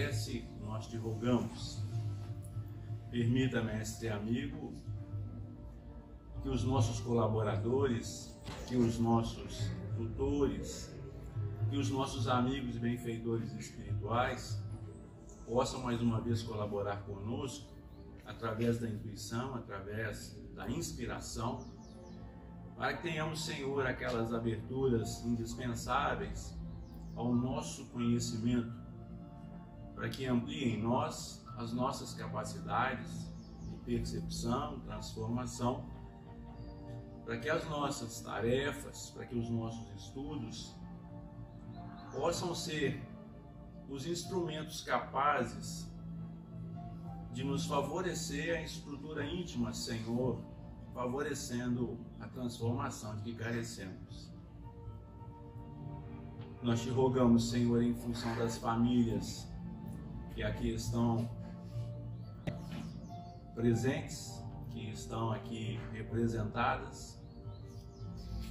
prece, nós te rogamos. Permita, mestre amigo, que os nossos colaboradores, que os nossos tutores, que os nossos amigos e benfeitores espirituais possam mais uma vez colaborar conosco através da intuição, através da inspiração, para que tenhamos, Senhor, aquelas aberturas indispensáveis ao nosso conhecimento, para que amplie em nós as nossas capacidades de percepção, transformação, para que as nossas tarefas, para que os nossos estudos possam ser os instrumentos capazes de nos favorecer a estrutura íntima, Senhor, favorecendo a transformação de que carecemos. Nós te rogamos, Senhor, em função das famílias que aqui estão presentes, que estão aqui representadas.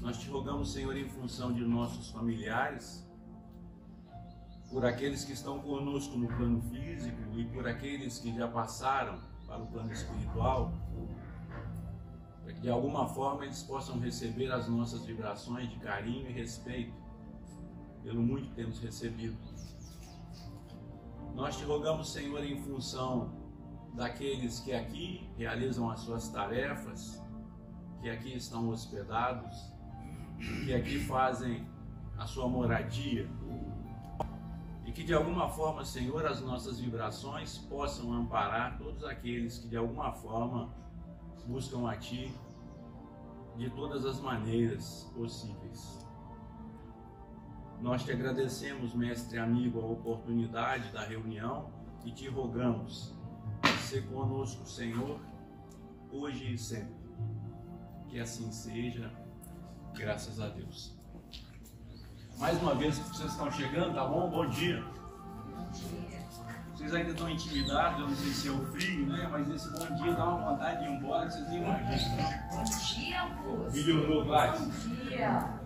Nós te rogamos, Senhor, em função de nossos familiares, por aqueles que estão conosco no plano físico e por aqueles que já passaram para o plano espiritual, para que de alguma forma eles possam receber as nossas vibrações de carinho e respeito pelo muito que temos recebido. Nós te rogamos, Senhor, em função daqueles que aqui realizam as suas tarefas, que aqui estão hospedados, que aqui fazem a sua moradia, e que de alguma forma, Senhor, as nossas vibrações possam amparar todos aqueles que de alguma forma buscam a Ti de todas as maneiras possíveis. Nós te agradecemos, mestre amigo, a oportunidade da reunião e te rogamos, ser conosco, Senhor, hoje e sempre. Que assim seja, graças a Deus. Mais uma vez que vocês estão chegando, tá bom? Bom dia. Bom dia. Vocês ainda estão intimidados, eu não sei se é o frio, né? Mas esse bom dia dá uma vontade de ir embora que vocês nem imaginam. Bom dia, Augusto. Melhorou, vai. Bom dia.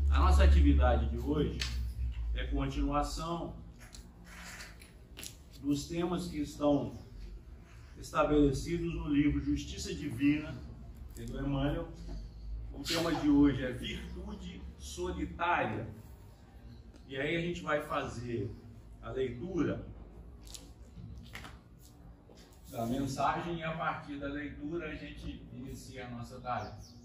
A nossa atividade de hoje é continuação dos temas que estão estabelecidos no livro Justiça Divina, do Emmanuel. O tema de hoje é virtude solitária. E aí a gente vai fazer a leitura da mensagem e a partir da leitura a gente inicia a nossa tarefa.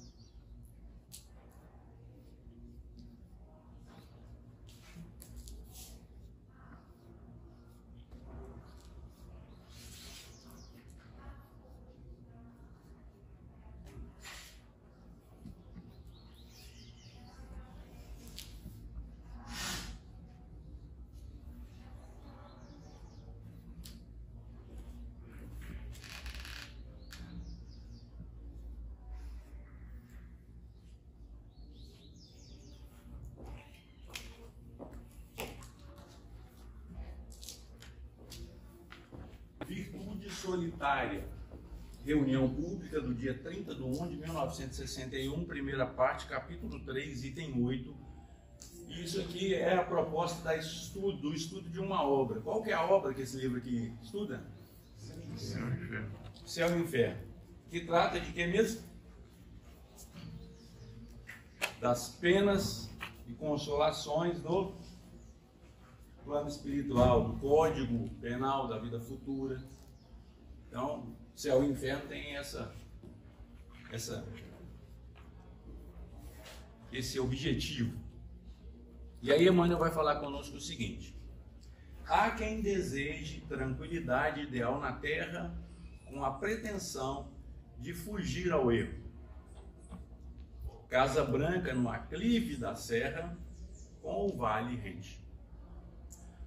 Virtude solitária. Reunião pública do dia 30/1/1961, primeira parte, capítulo 3, item 8. E isso aqui é a proposta do estudo de uma obra. Qual que é a obra que esse livro aqui estuda? Céu e Inferno. Que trata de que mesmo? Das penas e consolações do plano espiritual, do código penal da vida futura. Então, céu e inferno tem esse objetivo. E aí Emmanuel vai falar conosco o seguinte: há quem deseje tranquilidade ideal na terra com a pretensão de fugir ao erro. Casa branca no aclive da serra, com o vale rente.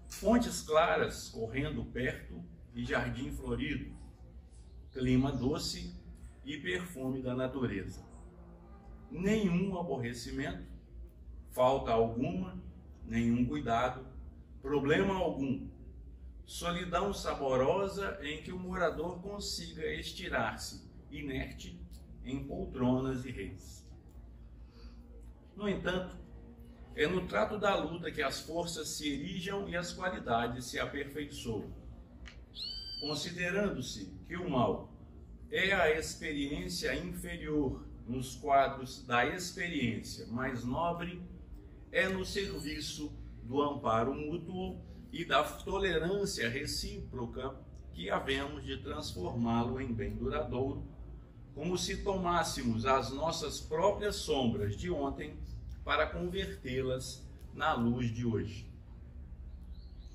Fontes claras correndo perto e jardim florido, clima doce e perfume da natureza. Nenhum aborrecimento, falta alguma, nenhum cuidado, problema algum. Solidão saborosa em que o morador consiga estirar-se, inerte, em poltronas e redes. No entanto, é no trato da luta que as forças se erijam e as qualidades se aperfeiçoam. Considerando-se que o mal é a experiência inferior nos quadros da experiência mais nobre, é no serviço do amparo mútuo e da tolerância recíproca que havemos de transformá-lo em bem duradouro, como se tomássemos as nossas próprias sombras de ontem para convertê-las na luz de hoje.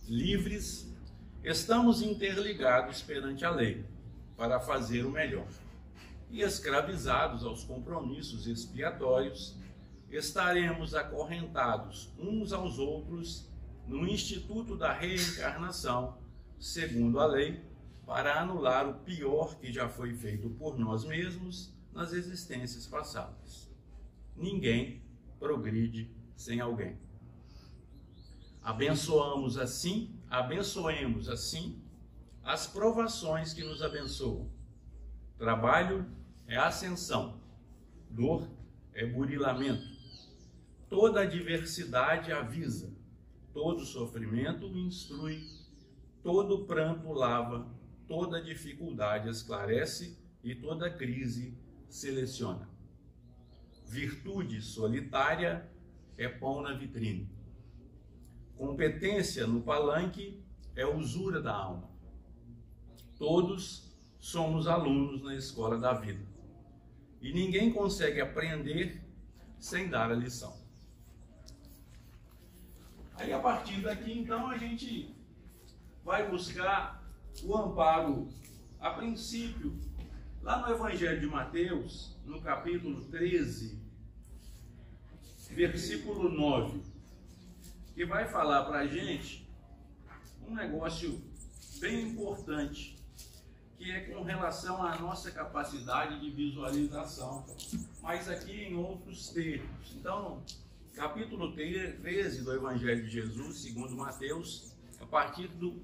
Livres, estamos interligados perante a lei para fazer o melhor, e escravizados aos compromissos expiatórios, estaremos acorrentados uns aos outros no Instituto da Reencarnação, segundo a lei, para anular o pior que já foi feito por nós mesmos nas existências passadas. Ninguém progride sem alguém. Abençoemos assim as provações que nos abençoam. Trabalho é ascensão, dor é burilamento. Toda adversidade avisa, todo sofrimento instrui, todo pranto lava, toda dificuldade esclarece e toda crise seleciona. Virtude solitária é pão na vitrine. Competência no palanque é usura da alma. Todos somos alunos na escola da vida. E ninguém consegue aprender sem dar a lição. Aí, a partir daqui, então, a gente vai buscar o amparo, a princípio, lá no Evangelho de Mateus, no capítulo 13, versículo 9, que vai falar para a gente um negócio bem importante, que é com relação à nossa capacidade de visualização, mas aqui em outros termos. Então, capítulo 13 do Evangelho de Jesus, segundo Mateus, a partir do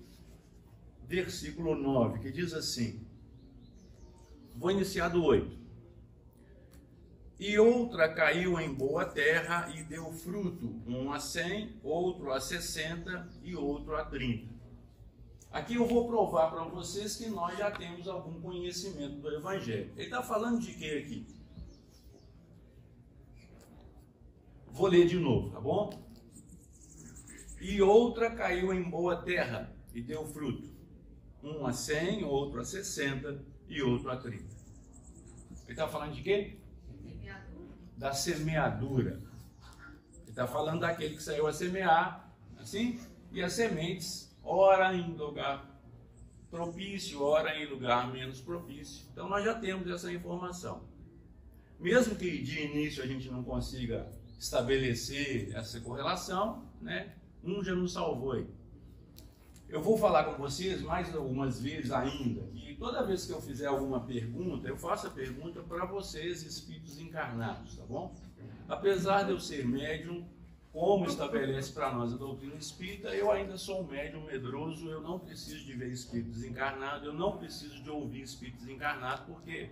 versículo 9, que diz assim, vou iniciar do 8. E outra caiu em boa terra e deu fruto, um a 100, outro a 60 e outro a 30. Aqui eu vou provar para vocês que nós já temos algum conhecimento do Evangelho. Ele está falando de quê aqui? Vou ler de novo, tá bom? E outra caiu em boa terra e deu fruto, um a 100, outro a 60 e outro a 30. Ele está falando de quê? Da semeadura. Ele está falando daquele que saiu a semear, assim, e as sementes, ora em lugar propício, ora em lugar menos propício. Então nós já temos essa informação. Mesmo que de início a gente não consiga estabelecer essa correlação, né? Um já nos salvou aí. Eu vou falar com vocês mais algumas vezes ainda, e toda vez que eu fizer alguma pergunta, eu faço a pergunta para vocês, espíritos encarnados, tá bom? Apesar de eu ser médium, como estabelece para nós a doutrina espírita, eu ainda sou um médium medroso, eu não preciso de ver espíritos encarnados, eu não preciso de ouvir espíritos encarnados, porque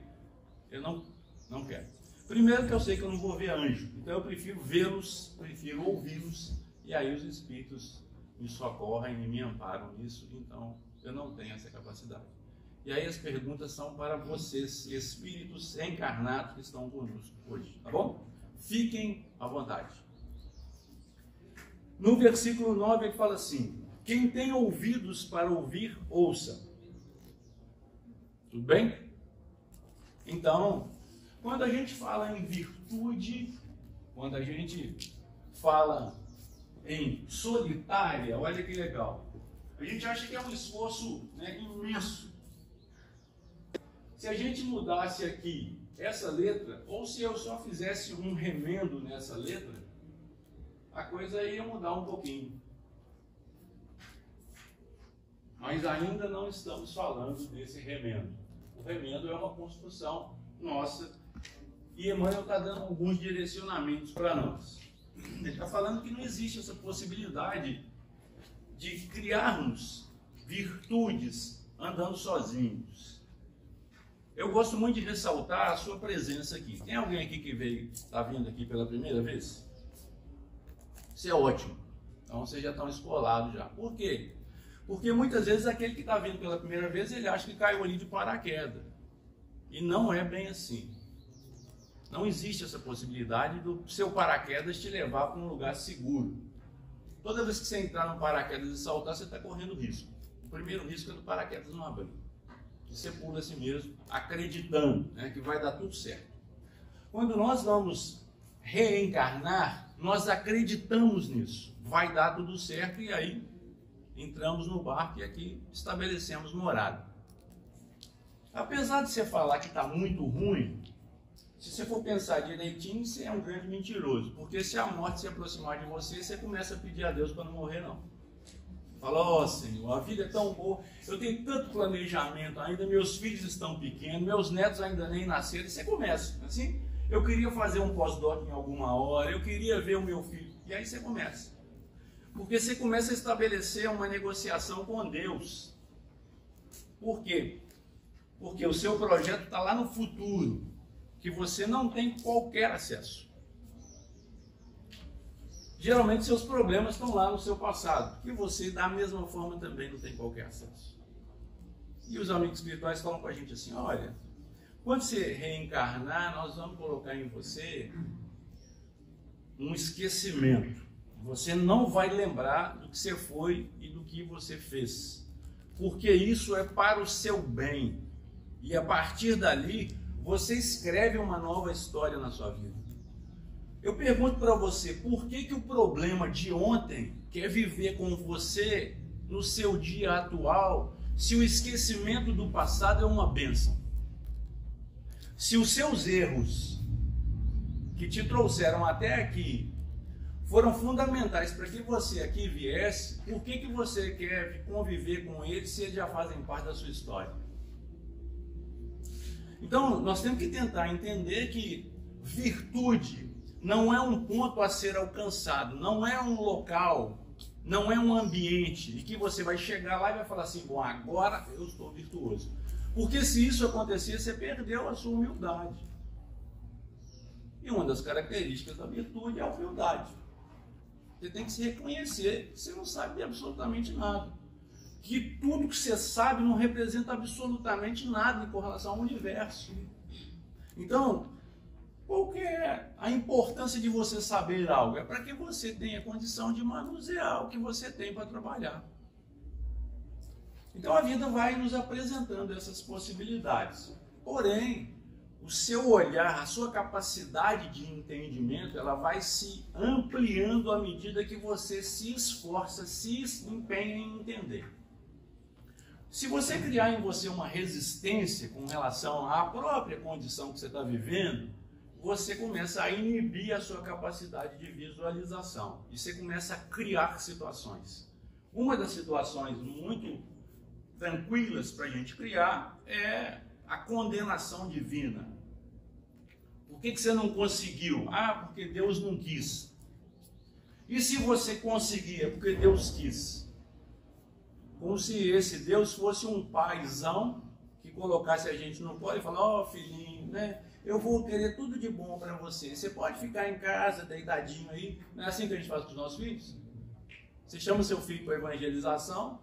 eu não quero. Primeiro que eu sei que eu não vou ver anjo, então eu prefiro vê-los, prefiro ouvi-los, e aí os espíritos me socorrem e me amparam nisso, então eu não tenho essa capacidade. E aí as perguntas são para vocês, espíritos encarnados que estão conosco hoje, tá bom? Fiquem à vontade. No versículo 9 ele fala assim, quem tem ouvidos para ouvir, ouça. Tudo bem? Então, quando a gente fala em virtude, quando a gente fala em solitária, olha que legal. A gente acha que é um esforço, né, imenso. Se a gente mudasse aqui essa letra, ou se eu só fizesse um remendo nessa letra, a coisa ia mudar um pouquinho. Mas ainda não estamos falando desse remendo. O remendo é uma construção nossa e Emmanuel está dando alguns direcionamentos para nós. Ele está falando que não existe essa possibilidade de criarmos virtudes andando sozinhos. Eu gosto muito de ressaltar a sua presença aqui. Tem alguém aqui que está vindo aqui pela primeira vez? Isso é ótimo. Então vocês já estão escolados já. Por quê? Porque muitas vezes aquele que está vindo pela primeira vez, ele acha que caiu ali de paraquedas. E não é bem assim. Não existe essa possibilidade do seu paraquedas te levar para um lugar seguro. Toda vez que você entrar no paraquedas e saltar, você está correndo risco. O primeiro risco é do paraquedas não abrir. Você pula assim mesmo, acreditando, né, que vai dar tudo certo. Quando nós vamos reencarnar, nós acreditamos nisso. Vai dar tudo certo e aí entramos no barco e aqui estabelecemos morada. Apesar de você falar que está muito ruim, se você for pensar direitinho, você é um grande mentiroso. Porque se a morte se aproximar de você, você começa a pedir a Deus para não morrer, não. Fala, ó Senhor, a vida é tão boa, eu tenho tanto planejamento ainda, meus filhos estão pequenos, meus netos ainda nem nasceram. E você começa, assim, eu queria fazer um pós-doc em alguma hora, eu queria ver o meu filho. E aí você começa. Porque você começa a estabelecer uma negociação com Deus. Por quê? Porque o seu projeto está lá no futuro, que você não tem qualquer acesso. Geralmente seus problemas estão lá no seu passado, que você da mesma forma também não tem qualquer acesso. E os amigos espirituais falam com a gente assim, olha, quando você reencarnar, nós vamos colocar em você um esquecimento. Você não vai lembrar do que você foi e do que você fez, porque isso é para o seu bem. E a partir dali, você escreve uma nova história na sua vida. Eu pergunto para você, por que o problema de ontem quer viver com você no seu dia atual, se o esquecimento do passado é uma bênção? Se os seus erros que te trouxeram até aqui foram fundamentais para que você aqui viesse, por que você quer conviver com eles se eles já fazem parte da sua história? Então, nós temos que tentar entender que virtude não é um ponto a ser alcançado, não é um local, não é um ambiente e que você vai chegar lá e vai falar assim, bom, agora eu estou virtuoso. Porque se isso acontecer, você perdeu a sua humildade. E uma das características da virtude é a humildade. Você tem que se reconhecer que você não sabe de absolutamente nada. Que tudo que você sabe não representa absolutamente nada com relação ao universo. Então, qual que é a importância de você saber algo? É para que você tenha condição de manusear o que você tem para trabalhar. Então a vida vai nos apresentando essas possibilidades. Porém, o seu olhar, a sua capacidade de entendimento, ela vai se ampliando à medida que você se esforça, se empenha em entender. Se você criar em você uma resistência com relação à própria condição que você está vivendo, você começa a inibir a sua capacidade de visualização. E você começa a criar situações. Uma das situações muito tranquilas para a gente criar é a condenação divina. Por que você não conseguiu? Ah, porque Deus não quis. E se você conseguia? Porque Deus quis. Como se esse Deus fosse um paizão que colocasse a gente no colo e falasse, ó filhinho, né? Eu vou querer tudo de bom para você. Você pode ficar em casa, deitadinho aí. Não é assim que a gente faz com os nossos filhos? Você chama seu filho para evangelização,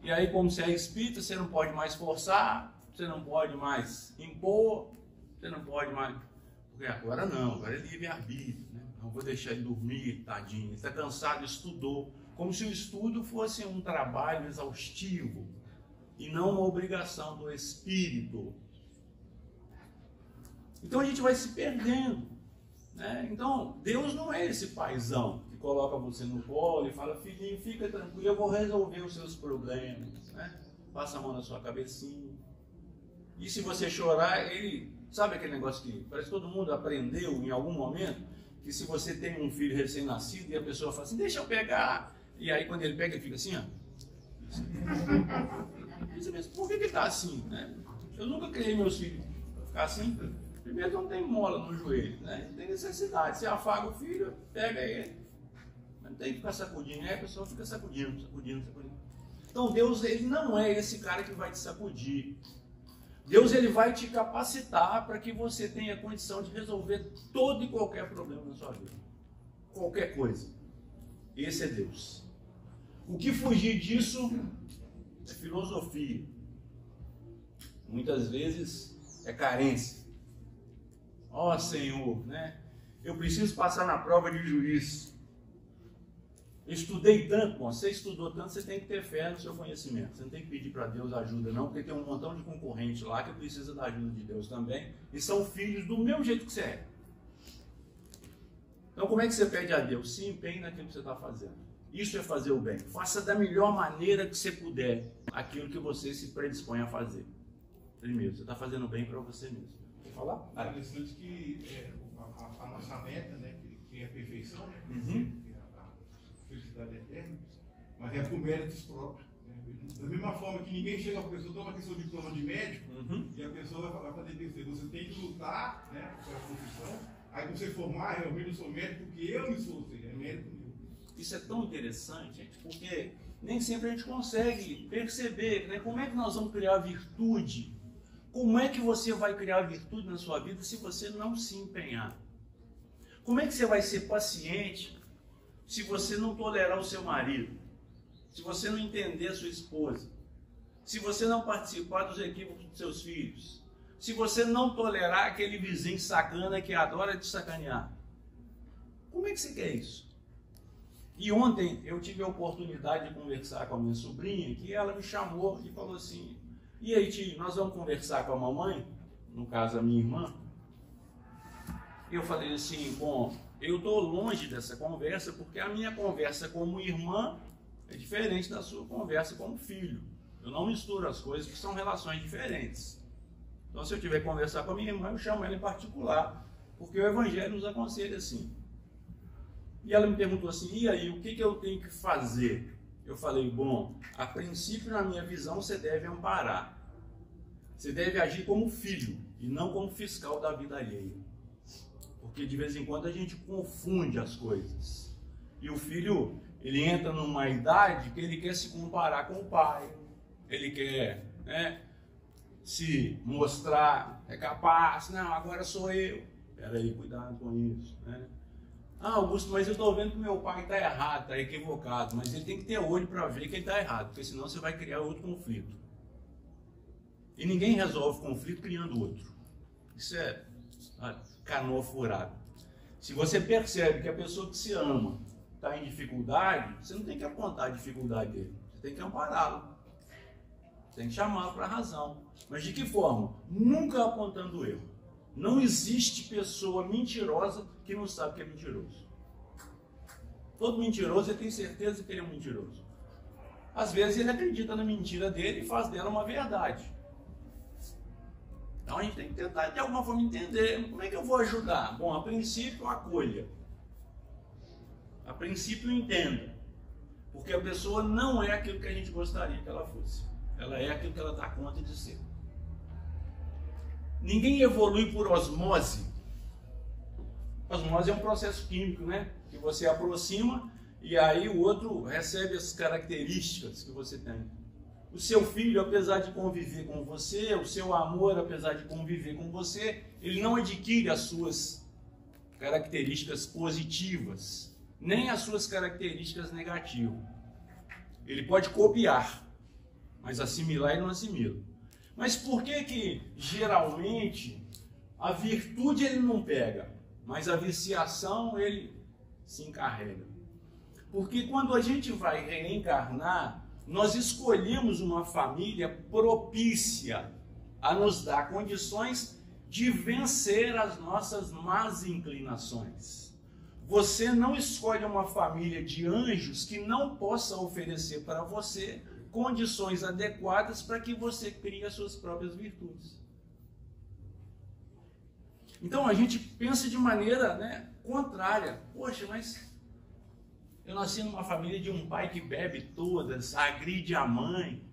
e aí, como você é espírita, você não pode mais forçar, você não pode mais impor, você não pode mais... Porque agora não, agora é livre-arbítrio, né? Não vou deixar ele dormir, tadinho. Ele está cansado, estudou. Como se o estudo fosse um trabalho exaustivo e não uma obrigação do espírito. Então a gente vai se perdendo, né? Então Deus não é esse paizão que coloca você no colo e fala, filhinho, fica tranquilo, eu vou resolver os seus problemas, né? Passa a mão na sua cabecinha. E se você chorar, ele... Sabe aquele negócio que parece que todo mundo aprendeu em algum momento? Que se você tem um filho recém-nascido e a pessoa fala assim, deixa eu pegar. E aí quando ele pega, ele fica assim, ó. E você pensa, por que ele está assim, né? Eu nunca criei meus filhos para ficar assim. Primeiro, não tem mola no joelho, né? Não tem necessidade. Você afaga o filho, pega ele. Não tem que ficar sacudindo. Aí a pessoa fica sacudindo. Então Deus, ele não é esse cara que vai te sacudir. Deus, ele vai te capacitar para que você tenha condição de resolver todo e qualquer problema na sua vida. Qualquer coisa. Esse é Deus. O que fugir disso é filosofia. Muitas vezes é carência. Ó Senhor, né? Eu preciso passar na prova de juiz. Eu estudei tanto, bom, você estudou tanto, você tem que ter fé no seu conhecimento. Você não tem que pedir para Deus ajuda não, porque tem um montão de concorrente lá que precisa da ajuda de Deus também. E são filhos do mesmo jeito que você é. Então como é que você pede a Deus? Se empenhe naquilo que você está fazendo. Isso é fazer o bem. Faça da melhor maneira que você puder aquilo que você se predispõe a fazer. Primeiro, você está fazendo bem para você mesmo. Quer falar? É interessante que a nossa meta, né, que é a perfeição, né, que é a felicidade eterna, mas é por méritos próprios. Né? Da mesma forma que ninguém chega para a pessoa, toma aqui seu diploma de médico, e a pessoa vai fazer terceiro. Você tem que lutar, né, pela profissão, aí quando você formar, realmente eu sou médico porque eu me esforcei, é mérito meu. Isso é tão interessante, gente, porque nem sempre a gente consegue perceber, né, como é que nós vamos criar virtude. Como é que você vai criar virtude na sua vida se você não se empenhar? Como é que você vai ser paciente se você não tolerar o seu marido? Se você não entender a sua esposa? Se você não participar dos equívocos dos seus filhos? Se você não tolerar aquele vizinho sacana que adora te sacanear? Como é que você quer isso? E ontem eu tive a oportunidade de conversar com a minha sobrinha, que ela me chamou e falou assim: e aí, tio, nós vamos conversar com a mamãe, no caso a minha irmã. E eu falei assim, bom, eu estou longe dessa conversa, porque a minha conversa como irmã é diferente da sua conversa como filho. Eu não misturo as coisas, porque são relações diferentes. Então, se eu tiver que conversar com a minha irmã, eu chamo ela em particular, porque o Evangelho nos aconselha assim. E ela me perguntou assim, e aí, o que eu tenho que fazer? Eu falei, bom, a princípio, na minha visão, você deve amparar. Você deve agir como filho e não como fiscal da vida alheia. Porque de vez em quando a gente confunde as coisas. E o filho, ele entra numa idade que ele quer se comparar com o pai. Ele quer, né, se mostrar, é capaz, não, agora sou eu. Peraí, cuidado com isso, né? Ah, Augusto, mas eu estou vendo que meu pai está errado, está equivocado, mas ele tem que ter olho para ver que ele está errado, porque senão você vai criar outro conflito. E ninguém resolve conflito criando outro. Isso é canoa furada. Se você percebe que a pessoa que se ama está em dificuldade, você não tem que apontar a dificuldade dele, você tem que ampará-lo. Tem que chamá-lo para a razão. Mas de que forma? Nunca apontando o erro. Não existe pessoa mentirosa que não sabe que é mentiroso. Todo mentiroso, ele tem certeza que ele é um mentiroso. Às vezes ele acredita na mentira dele e faz dela uma verdade. Então a gente tem que tentar de alguma forma entender. Como é que eu vou ajudar? Bom, a princípio acolha. A princípio entenda. Porque a pessoa não é aquilo que a gente gostaria que ela fosse. Ela é aquilo que ela dá conta de ser. Ninguém evolui por osmose. Osmose é um processo químico, né? Que você aproxima e aí o outro recebe as características que você tem. O seu filho, apesar de conviver com você, o seu amor, apesar de conviver com você, ele não adquire as suas características positivas, nem as suas características negativas. Ele pode copiar, mas assimilar ele não assimila. Mas por que geralmente a virtude ele não pega, mas a viciação ele se encarrega? Porque quando a gente vai reencarnar, nós escolhemos uma família propícia a nos dar condições de vencer as nossas más inclinações. Você não escolhe uma família de anjos que não possa oferecer para você condições adequadas para que você crie as suas próprias virtudes. Então a gente pensa de maneira, né, contrária. Poxa, mas eu nasci numa família de um pai que bebe todas, agride a mãe.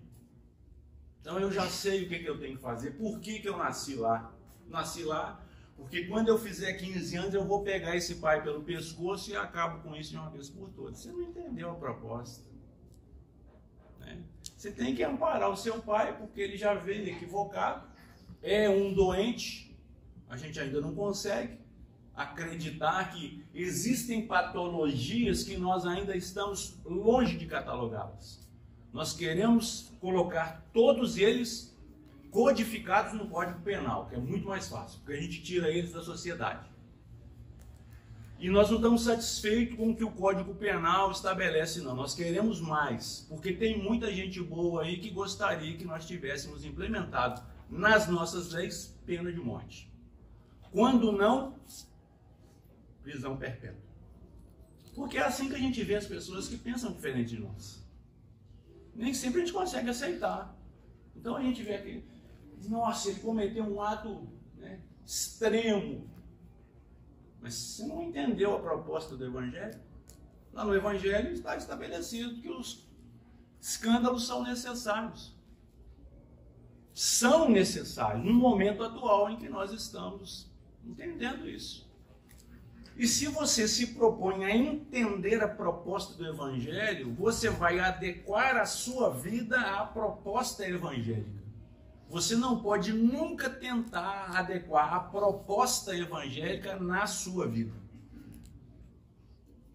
Então eu já sei o que eu tenho que fazer. Por que eu nasci lá? Nasci lá porque quando eu fizer 15 anos eu vou pegar esse pai pelo pescoço e acabo com isso de uma vez por todas. Você não entendeu a proposta. Você tem que amparar o seu pai, porque ele já veio equivocado, é um doente, a gente ainda não consegue, acreditar que existem patologias que nós ainda estamos longe de catalogá-las. Nós queremos colocar todos eles codificados no Código Penal, que é muito mais fácil, porque a gente tira eles da sociedade. E nós não estamos satisfeitos com o que o Código Penal estabelece, não. Nós queremos mais, porque tem muita gente boa aí que gostaria que nós tivéssemos implementado nas nossas leis pena de morte. Quando não, prisão perpétua. Porque é assim que a gente vê as pessoas que pensam diferente de nós. Nem sempre a gente consegue aceitar. Então a gente vê aquele, nossa, ele cometeu um ato, né, extremo. Mas você não entendeu a proposta do Evangelho? Lá no Evangelho está estabelecido que os escândalos são necessários. São necessários no momento atual em que nós estamos entendendo isso. E se você se propõe a entender a proposta do Evangelho, você vai adequar a sua vida à proposta evangélica. Você não pode nunca tentar adequar a proposta evangélica na sua vida.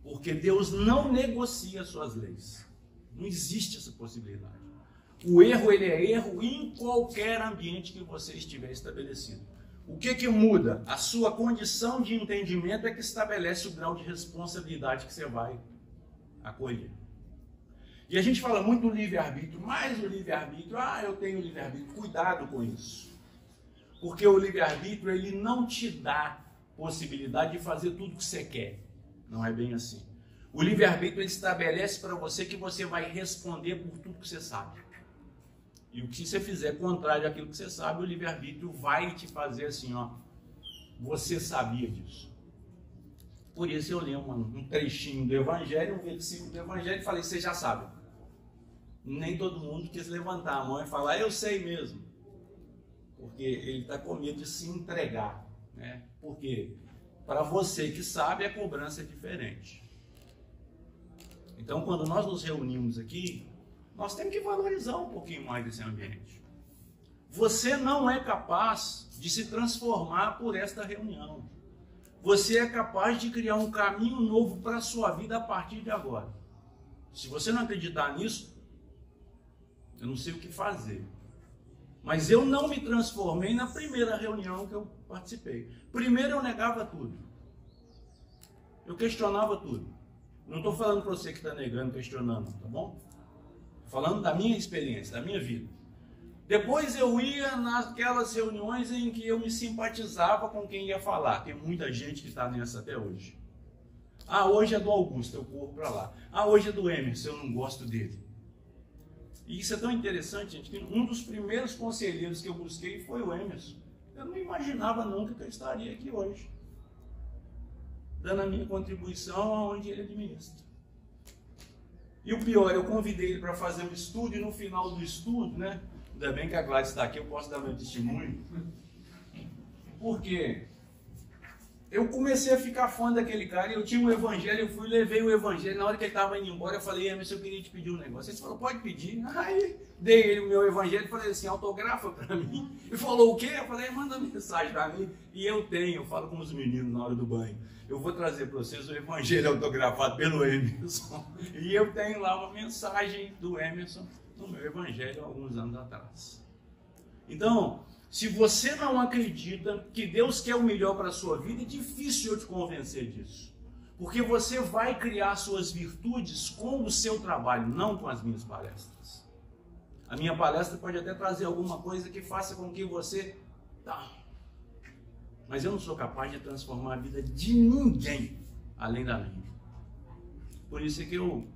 Porque Deus não negocia suas leis. Não existe essa possibilidade. O erro, ele é erro em qualquer ambiente que você estiver estabelecido. O que muda? A sua condição de entendimento é que estabelece o grau de responsabilidade que você vai acolher. E a gente fala muito do livre-arbítrio, mas o livre-arbítrio, eu tenho livre-arbítrio. Cuidado com isso. Porque o livre-arbítrio, ele não te dá possibilidade de fazer tudo o que você quer. Não é bem assim. O livre-arbítrio, ele estabelece para você que você vai responder por tudo que você sabe. E o que você fizer contrário àquilo que você sabe, o livre-arbítrio vai te fazer assim, você sabia disso. Por isso eu li um trechinho do Evangelho, um versículo do Evangelho e falei, você já sabe. Nem todo mundo quis levantar a mão e falar, eu sei mesmo. Porque ele está com medo de se entregar. Né? Porque para você que sabe, a cobrança é diferente. Então, quando nós nos reunimos aqui, nós temos que valorizar um pouquinho mais desse ambiente. Você não é capaz de se transformar por esta reunião. Você é capaz de criar um caminho novo para a sua vida a partir de agora. Se você não acreditar nisso, eu não sei o que fazer. Mas eu não me transformei na primeira reunião que eu participei. Primeiro eu negava tudo. Eu questionava tudo. Não estou falando para você que está negando, questionando, tá bom? Estou falando da minha experiência, da minha vida. Depois eu ia naquelas reuniões em que eu me simpatizava com quem ia falar. Tem muita gente que está nessa até hoje. Hoje é do Augusto, eu corro para lá. Hoje é do Emerson, eu não gosto dele. E isso é tão interessante, gente, que um dos primeiros conselheiros que eu busquei foi o Emerson. Eu não imaginava nunca que eu estaria aqui hoje, dando a minha contribuição aonde ele administra. E o pior, eu convidei ele para fazer um estudo e no final do estudo, né? Ainda bem que a Gladys está aqui, eu posso dar meu testemunho. Porque eu comecei a ficar fã daquele cara, eu tinha um evangelho, eu fui, levei o evangelho, na hora que ele estava indo embora, eu falei, Emerson, eu queria te pedir um negócio. Ele falou, pode pedir. Aí dei ele o meu evangelho e falei assim, autografa para mim. Ele falou, o quê? Eu falei, manda mensagem para mim. E eu falo com os meninos na hora do banho. Eu vou trazer para vocês o evangelho autografado pelo Emerson. E eu tenho lá uma mensagem do Emerson no meu evangelho há alguns anos atrás. Então, se você não acredita que Deus quer o melhor para a sua vida, é difícil eu te convencer disso. Porque você vai criar suas virtudes com o seu trabalho, não com as minhas palestras. A minha palestra pode até trazer alguma coisa que faça com que você... Mas eu não sou capaz de transformar a vida de ninguém além da minha. Por isso é que eu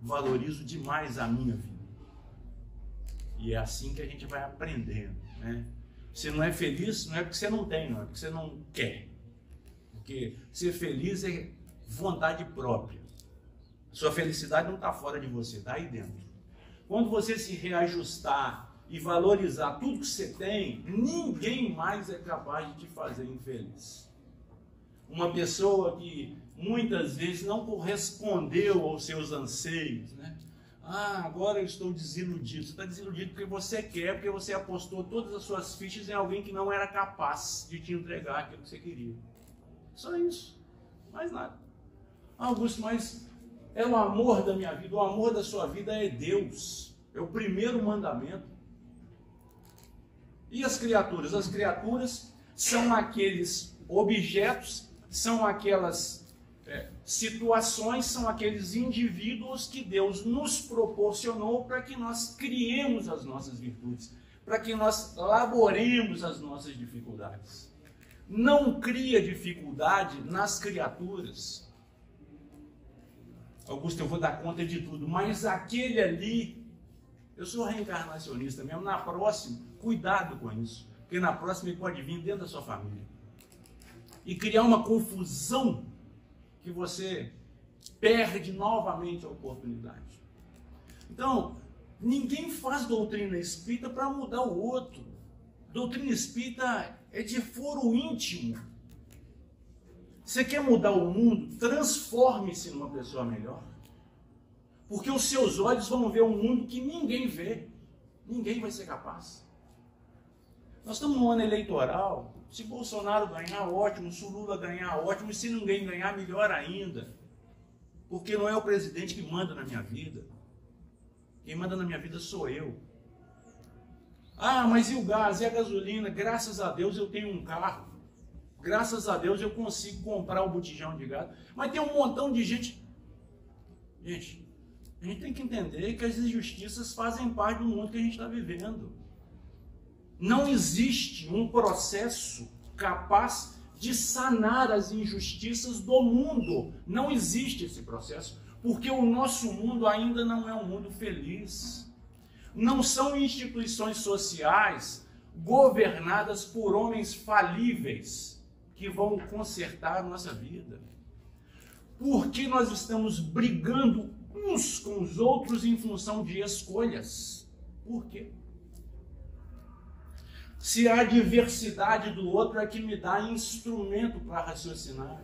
valorizo demais a minha vida. E é assim que a gente vai aprendendo, né? Você não é feliz, não é porque você não tem, não é porque você não quer. Porque ser feliz é vontade própria. Sua felicidade não está fora de você, está aí dentro. Quando você se reajustar e valorizar tudo que você tem, ninguém mais é capaz de te fazer infeliz. Uma pessoa que muitas vezes não correspondeu aos seus anseios, né? Agora eu estou desiludido. Você está desiludido porque você quer, porque você apostou todas as suas fichas em alguém que não era capaz de te entregar aquilo que você queria. Só isso. Mais nada. Augusto, mas é o amor da minha vida. O amor da sua vida é Deus. É o primeiro mandamento. E as criaturas? As criaturas são aqueles objetos, são aquelas situações, são aqueles indivíduos que Deus nos proporcionou para que nós criemos as nossas virtudes, para que nós laboremos as nossas dificuldades. Não cria dificuldade nas criaturas. Augusto, eu vou dar conta de tudo, mas aquele ali, eu sou reencarnacionista mesmo, na próxima, cuidado com isso, porque na próxima ele pode vir dentro da sua família e criar uma confusão que você perde novamente a oportunidade. Então, ninguém faz doutrina espírita para mudar o outro. Doutrina espírita é de foro íntimo. Você quer mudar o mundo? Transforme-se numa pessoa melhor. Porque os seus olhos vão ver um mundo que ninguém vê. Ninguém vai ser capaz. Nós estamos no ano eleitoral. Se Bolsonaro ganhar, ótimo. Se o Lula ganhar, ótimo. E se ninguém ganhar, melhor ainda. Porque não é o presidente que manda na minha vida. Quem manda na minha vida sou eu. Ah, mas e o gás? E a gasolina? Graças a Deus eu tenho um carro. Graças a Deus eu consigo comprar um botijão de gás. Mas tem um montão de gente... Gente, a gente tem que entender que as injustiças fazem parte do mundo que a gente está vivendo. Não existe um processo capaz de sanar as injustiças do mundo. Não existe esse processo, porque o nosso mundo ainda não é um mundo feliz. Não são instituições sociais governadas por homens falíveis que vão consertar a nossa vida. Porque nós estamos brigando uns com os outros em função de escolhas. Por quê? Se a diversidade do outro é que me dá instrumento para raciocinar.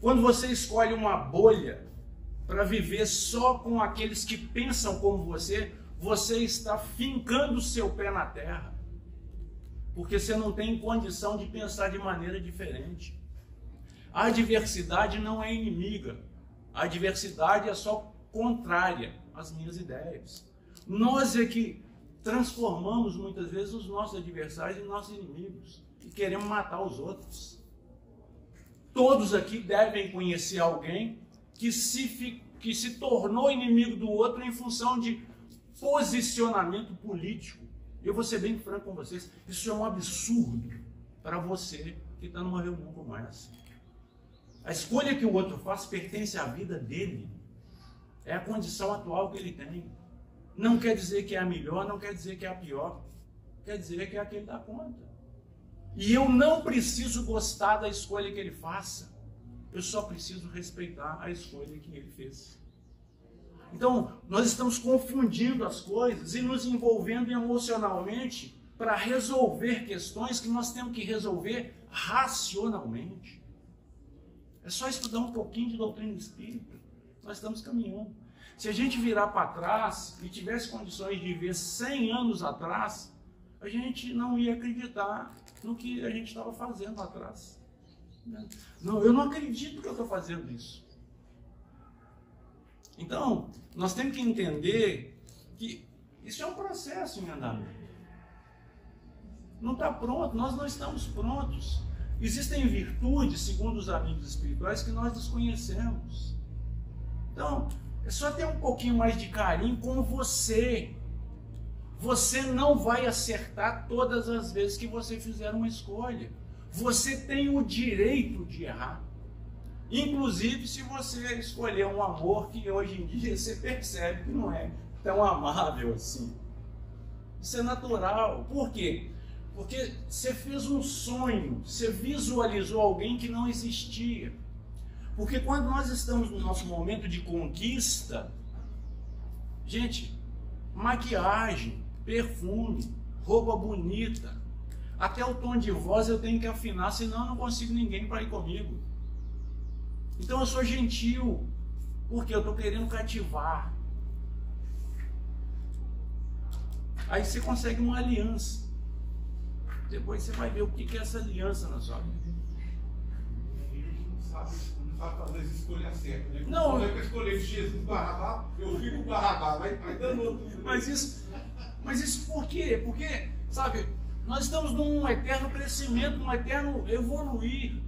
Quando você escolhe uma bolha para viver só com aqueles que pensam como você, você está fincando o seu pé na terra. Porque você não tem condição de pensar de maneira diferente. A diversidade não é inimiga. A diversidade é só contrária às minhas ideias. Nós é que transformamos muitas vezes os nossos adversários em nossos inimigos e queremos matar os outros. Todos aqui devem conhecer alguém que se tornou inimigo do outro em função de posicionamento político. Eu vou ser bem franco com vocês, isso é um absurdo para você que está numa reunião como essa. A escolha que o outro faz pertence à vida dele. É a condição atual que ele tem. Não quer dizer que é a melhor, não quer dizer que é a pior. Quer dizer que é a que ele dá conta. E eu não preciso gostar da escolha que ele faça. Eu só preciso respeitar a escolha que ele fez. Então, nós estamos confundindo as coisas e nos envolvendo emocionalmente para resolver questões que nós temos que resolver racionalmente. É só estudar um pouquinho de doutrina espírita. Nós estamos caminhando. Se a gente virar para trás e tivesse condições de ver 100 anos atrás, a gente não ia acreditar no que a gente estava fazendo atrás. Não, eu não acredito que eu estou fazendo isso. Então, nós temos que entender que isso é um processo em andamento. Não está pronto, nós não estamos prontos. Existem virtudes, segundo os amigos espirituais, que nós desconhecemos. Então, é só ter um pouquinho mais de carinho com você. Você não vai acertar todas as vezes que você fizer uma escolha. Você tem o direito de errar. Inclusive, se você escolher um amor que hoje em dia você percebe que não é tão amável assim. Isso é natural. Por quê? Porque você fez um sonho, você visualizou alguém que não existia. Porque quando nós estamos no nosso momento de conquista, gente, maquiagem, perfume, roupa bonita, até o tom de voz eu tenho que afinar, senão eu não consigo ninguém para ir comigo. Então eu sou gentil, porque eu estou querendo cativar. Aí você consegue uma aliança. Depois você vai ver o que é essa aliança na sua vida. não sabe fazer as escolhas certas. Né? Não. Eu escolher Jesus, Barrabás, eu fico com Barrabás, vai dando outro. Mas isso por quê? Porque, sabe, nós estamos num eterno crescimento, num eterno evoluir.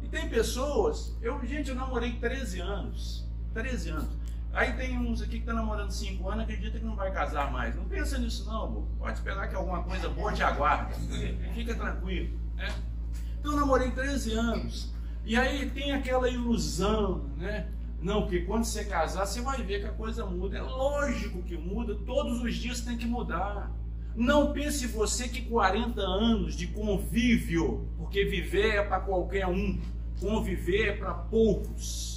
E tem pessoas, eu namorei 13 anos. 13 anos. Aí tem uns aqui que estão namorando 5 anos, acredita que não vai casar mais. Não pensa nisso não, amor. Pode esperar que alguma coisa boa te aguarda. Fica tranquilo. Né? Então eu namorei 13 anos. E aí tem aquela ilusão, né? Não, porque quando você casar, você vai ver que a coisa muda. É lógico que muda, todos os dias tem que mudar. Não pense você que 40 anos de convívio, porque viver é para qualquer um, conviver é para poucos.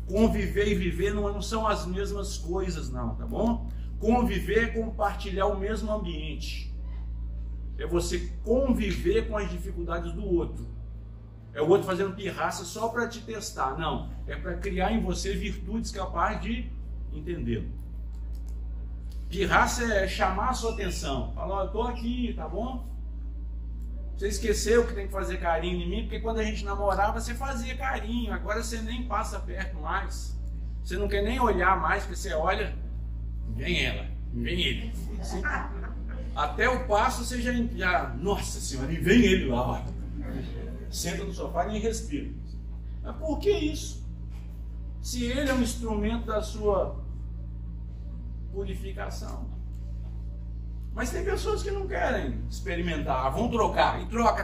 Conviver e viver não são as mesmas coisas não, tá bom? Conviver é compartilhar o mesmo ambiente. É você conviver com as dificuldades do outro. É o outro fazendo pirraça só para te testar. Não, é para criar em você virtudes capazes de entendê-lo. Pirraça é chamar a sua atenção. Falar, eu estou aqui, tá bom? Você esqueceu que tem que fazer carinho em mim, porque quando a gente namorava, você fazia carinho. Agora você nem passa perto mais. Você não quer nem olhar mais, porque você olha, vem ela, vem ele. Assim, até o passo você já nossa senhora, e vem ele lá, ó. Senta no sofá e nem respira. Mas por que isso? Se ele é um instrumento da sua purificação. Mas tem pessoas que não querem experimentar, vão trocar, e troca.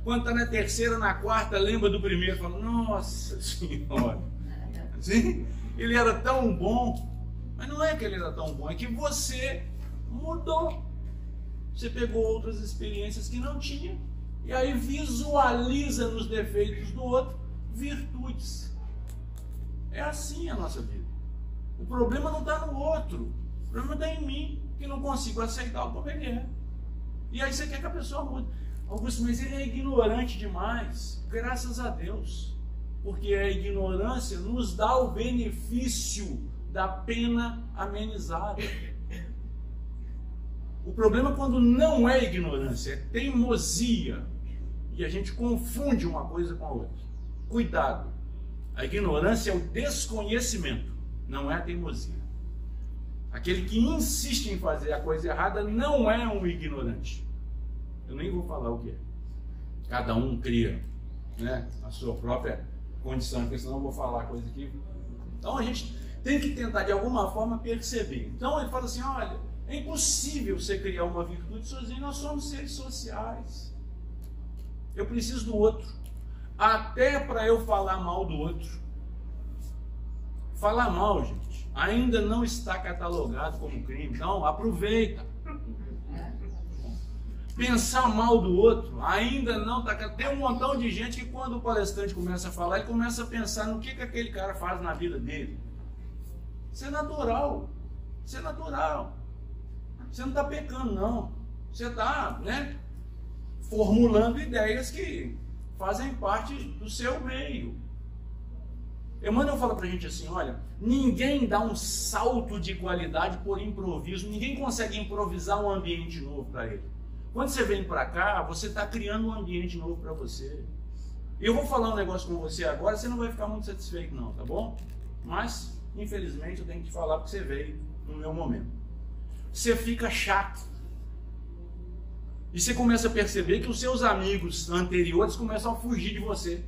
Quando está na terceira, na quarta, lembra do primeiro, fala, nossa senhora. Sim? Ele era tão bom, mas não é que ele era tão bom, é que você mudou. Você pegou outras experiências que não tinha, e aí visualiza nos defeitos do outro virtudes. É assim a nossa vida. O problema não está no outro, o problema está em mim, que não consigo aceitar como ele é. E aí você quer que a pessoa mude. Augusto, mas ele é ignorante demais. Graças a Deus. Porque a ignorância nos dá o benefício da pena amenizada. O problema é quando não é ignorância, é teimosia. E a gente confunde uma coisa com a outra. Cuidado. A ignorância é o desconhecimento, não é a teimosia. Aquele que insiste em fazer a coisa errada não é um ignorante. Eu nem vou falar o que é. Cada um cria, né, a sua própria condição, porque senão eu vou falar coisa aqui. Então a gente tem que tentar de alguma forma perceber. Então ele fala assim, olha, é impossível você criar uma virtude sozinho, nós somos seres sociais. Eu preciso do outro. Até para eu falar mal do outro. Falar mal, gente, ainda não está catalogado como crime, então aproveita. Pensar mal do outro ainda não está. Tem um montão de gente que quando o palestrante começa a falar, ele começa a pensar no que aquele cara faz na vida dele. Isso é natural. Isso é natural. Você não está pecando, não. Você está, né, formulando ideias que fazem parte do seu meio. Emmanuel fala pra gente assim, olha, ninguém dá um salto de qualidade por improviso, ninguém consegue improvisar um ambiente novo para ele. Quando você vem para cá, você está criando um ambiente novo para você. Eu vou falar um negócio com você agora, você não vai ficar muito satisfeito não, tá bom? Mas, infelizmente, eu tenho que te falar porque você veio no meu momento. Você fica chato. E você começa a perceber que os seus amigos anteriores começam a fugir de você.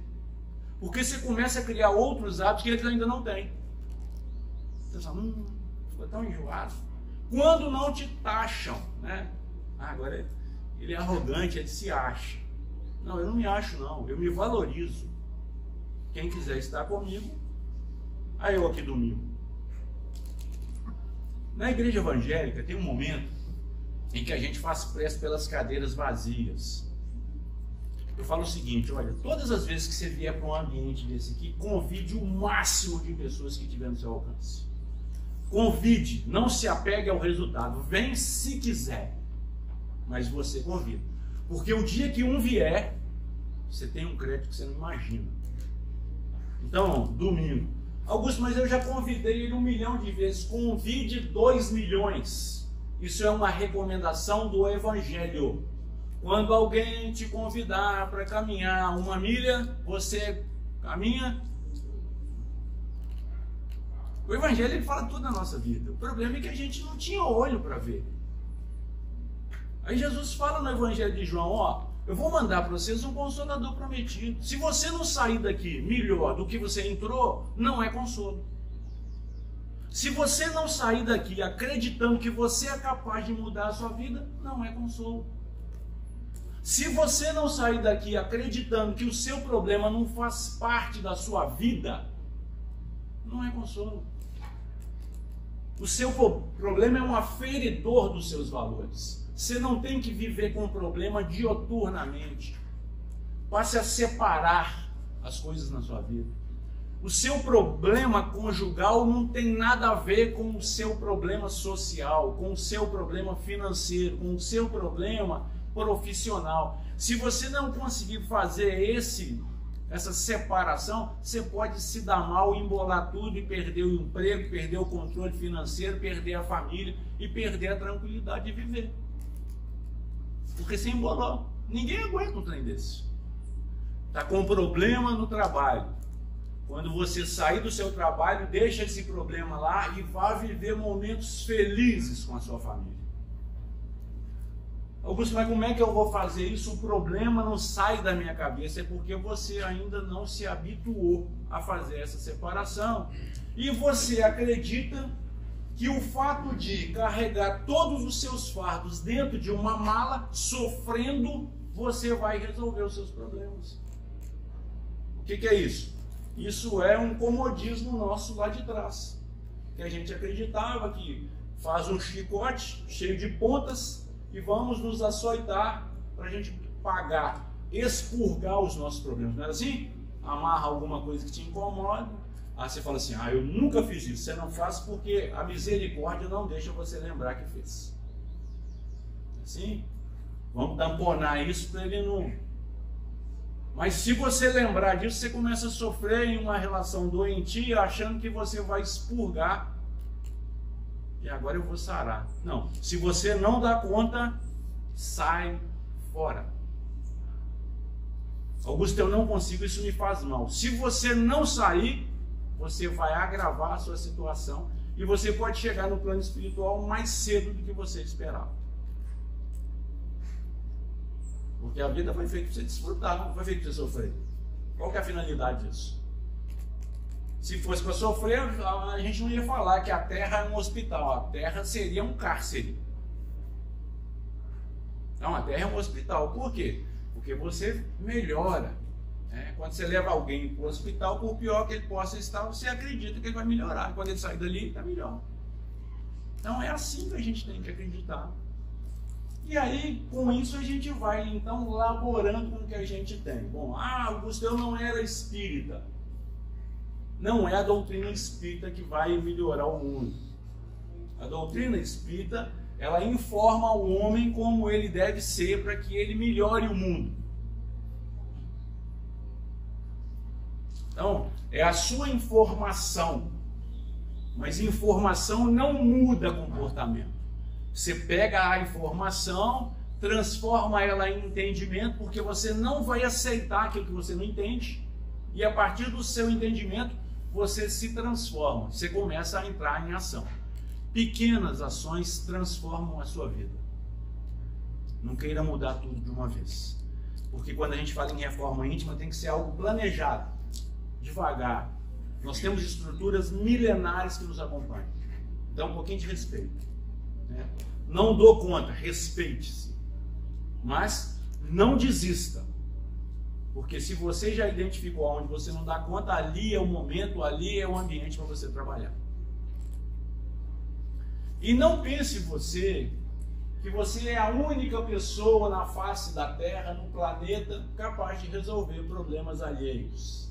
Porque você começa a criar outros hábitos que eles ainda não têm. Você fala, ficou tão enjoado. Quando não te taxam, né? Ah, agora ele é arrogante, ele se acha. Não, eu não me acho não, eu me valorizo. Quem quiser estar comigo, aí eu aqui domingo. Na igreja evangélica tem um momento em que a gente faz prece pelas cadeiras vazias. Eu falo o seguinte, olha, todas as vezes que você vier para um ambiente desse aqui, convide o máximo de pessoas que tiver no seu alcance. Convide, não se apegue ao resultado, vem se quiser, mas você convida. Porque o dia que um vier, você tem um crédito que você não imagina. Então, domingo. Augusto, mas eu já convidei ele 1 milhão de vezes, convide 2 milhões. Isso é uma recomendação do Evangelho. Quando alguém te convidar para caminhar 1 milha, você caminha. O Evangelho ele fala tudo na nossa vida. O problema é que a gente não tinha olho para ver. Aí Jesus fala no Evangelho de João, ó, eu vou mandar para vocês um Consolador prometido. Se você não sair daqui melhor do que você entrou, não é consolo. Se você não sair daqui acreditando que você é capaz de mudar a sua vida, não é consolo. Se você não sair daqui acreditando que o seu problema não faz parte da sua vida, não é consolo. O seu problema é um aferidor dos seus valores. Você não tem que viver com o problema dioturnamente. Passe a separar as coisas na sua vida. O seu problema conjugal não tem nada a ver com o seu problema social, com o seu problema financeiro, com o seu problema profissional. Se você não conseguir fazer essa separação, você pode se dar mal, embolar tudo e perder o emprego, perder o controle financeiro, perder a família e perder a tranquilidade de viver. Porque você embolou. Ninguém aguenta um trem desse. Está com problema no trabalho. Quando você sair do seu trabalho, deixa esse problema lá e vá viver momentos felizes com a sua família. Augusto, mas como é que eu vou fazer isso? O problema não sai da minha cabeça, é porque você ainda não se habituou a fazer essa separação. E você acredita que o fato de carregar todos os seus fardos dentro de uma mala, sofrendo, você vai resolver os seus problemas. O que é isso? Isso é um comodismo nosso lá de trás. Que a gente acreditava que faz um chicote cheio de pontas e vamos nos açoitar para a gente pagar, expurgar os nossos problemas. Não é assim? Amarra alguma coisa que te incomoda. Aí você fala assim, eu nunca fiz isso. Você não faz porque a misericórdia não deixa você lembrar que fez. Assim? Vamos tamponar isso para ele não... Mas se você lembrar disso, você começa a sofrer em uma relação doentia, achando que você vai expurgar. E agora eu vou sarar. Não, se você não dá conta, sai fora. Augusto, eu não consigo, isso me faz mal. Se você não sair, você vai agravar a sua situação e você pode chegar no plano espiritual mais cedo do que você esperava. Porque a vida foi feita para você desfrutar, não foi feita para você sofrer. Qual que é a finalidade disso? Se fosse para sofrer, a gente não ia falar que a Terra é um hospital. A Terra seria um cárcere. Não, a Terra é um hospital. Por quê? Porque você melhora. Quando você leva alguém para o hospital, por pior que ele possa estar, você acredita que ele vai melhorar. Quando ele sair dali, ele está melhor. Então é assim que a gente tem que acreditar. E aí, com isso, a gente vai, então, laborando com o que a gente tem. Bom, Augusto, eu não era espírita. Não é a doutrina espírita que vai melhorar o mundo. A doutrina espírita, ela informa o homem como ele deve ser para que ele melhore o mundo. Então, é a sua informação. Mas informação não muda comportamento. Você pega a informação, transforma ela em entendimento, porque você não vai aceitar aquilo que você não entende. E a partir do seu entendimento, você se transforma. Você começa a entrar em ação. Pequenas ações transformam a sua vida. Não queira mudar tudo de uma vez. Porque quando a gente fala em reforma íntima, tem que ser algo planejado, devagar. Nós temos estruturas milenares que nos acompanham. Então, um pouquinho de respeito. Não dou conta, respeite-se. Mas não desista. Porque se você já identificou onde você não dá conta, ali é o momento, ali é o ambiente para você trabalhar. E não pense você que você é a única pessoa na face da Terra, no planeta, capaz de resolver problemas alheios.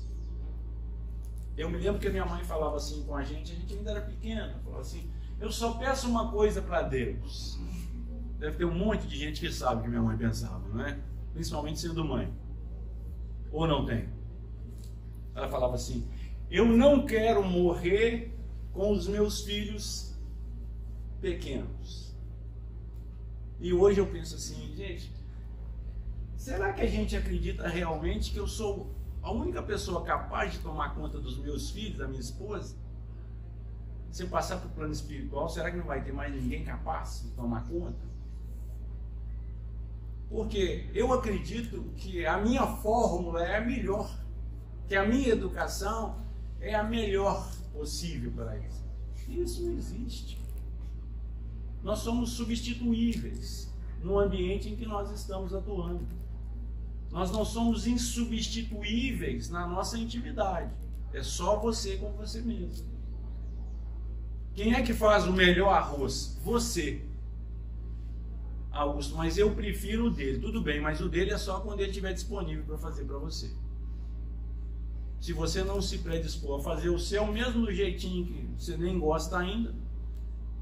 Eu me lembro que a minha mãe falava assim com a gente ainda era pequena, falava assim, eu só peço uma coisa para Deus. Deve ter um monte de gente que sabe o que minha mãe pensava, não é? Principalmente sendo mãe. Ou não tem? Ela falava assim, eu não quero morrer com os meus filhos pequenos. E hoje eu penso assim, gente, Será que a gente acredita realmente que eu sou a única pessoa capaz de tomar conta dos meus filhos, da minha esposa? Se eu passar para o plano espiritual, será que não vai ter mais ninguém capaz de tomar conta? Porque eu acredito que a minha fórmula é a melhor, que a minha educação é a melhor possível para isso. Isso não existe. Nós somos substituíveis no ambiente em que nós estamos atuando. Nós não somos insubstituíveis na nossa intimidade. É só você com você mesmo. Quem é que faz o melhor arroz? Você. Augusto, mas eu prefiro o dele. Tudo bem, mas o dele é só quando ele estiver disponível para fazer para você. Se você não se predispor a fazer o seu, mesmo do jeitinho que você nem gosta ainda.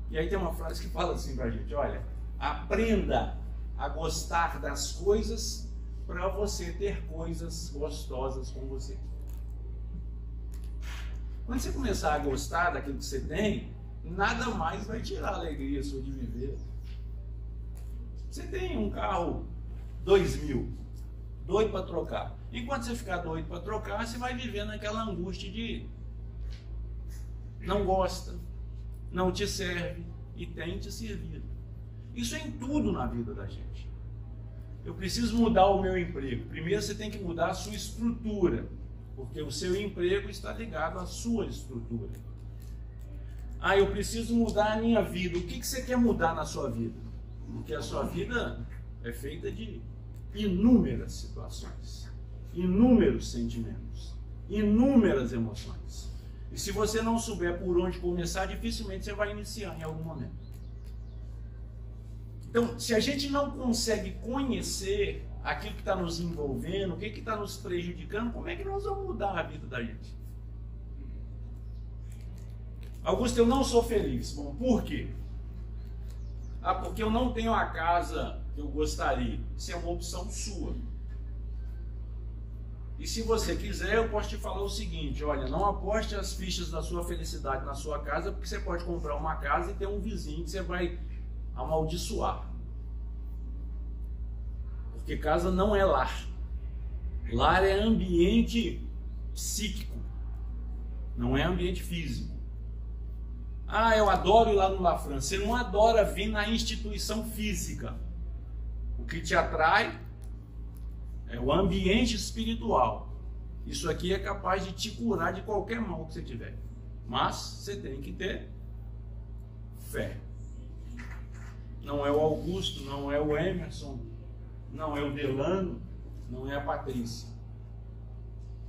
E aí tem uma frase que fala assim para a gente, olha, aprenda a gostar das coisas para você ter coisas gostosas com você. Quando você começar a gostar daquilo que você tem, nada mais vai tirar a alegria sua de viver. Você tem um carro 2000, doido para trocar. Enquanto você ficar doido para trocar, você vai viver naquela angústia de não gosta, não te serve e tem te servido. Isso é em tudo na vida da gente. Eu preciso mudar o meu emprego. Primeiro você tem que mudar a sua estrutura, porque o seu emprego está ligado à sua estrutura. Ah, eu preciso mudar a minha vida. O que você quer mudar na sua vida? Porque a sua vida é feita de inúmeras situações, inúmeros sentimentos, inúmeras emoções. E se você não souber por onde começar, dificilmente você vai iniciar em algum momento. Então, se a gente não consegue conhecer aquilo que está nos envolvendo, o que está nos prejudicando, como é que nós vamos mudar a vida da gente? Augusto, eu não sou feliz. Bom, por quê? Ah, porque eu não tenho a casa que eu gostaria. Isso é uma opção sua. E se você quiser, eu posso te falar o seguinte, olha, não aposte as fichas da sua felicidade na sua casa, porque você pode comprar uma casa e ter um vizinho que você vai amaldiçoar. Porque casa não é lar. Lar é ambiente psíquico, não é ambiente físico. Ah, eu adoro ir lá no La France. Você não adora vir na instituição física. O que te atrai é o ambiente espiritual. Isso aqui é capaz de te curar de qualquer mal que você tiver. Mas você tem que ter fé. Não é o Augusto, não é o Emerson, não é o Delano, não é a Patrícia.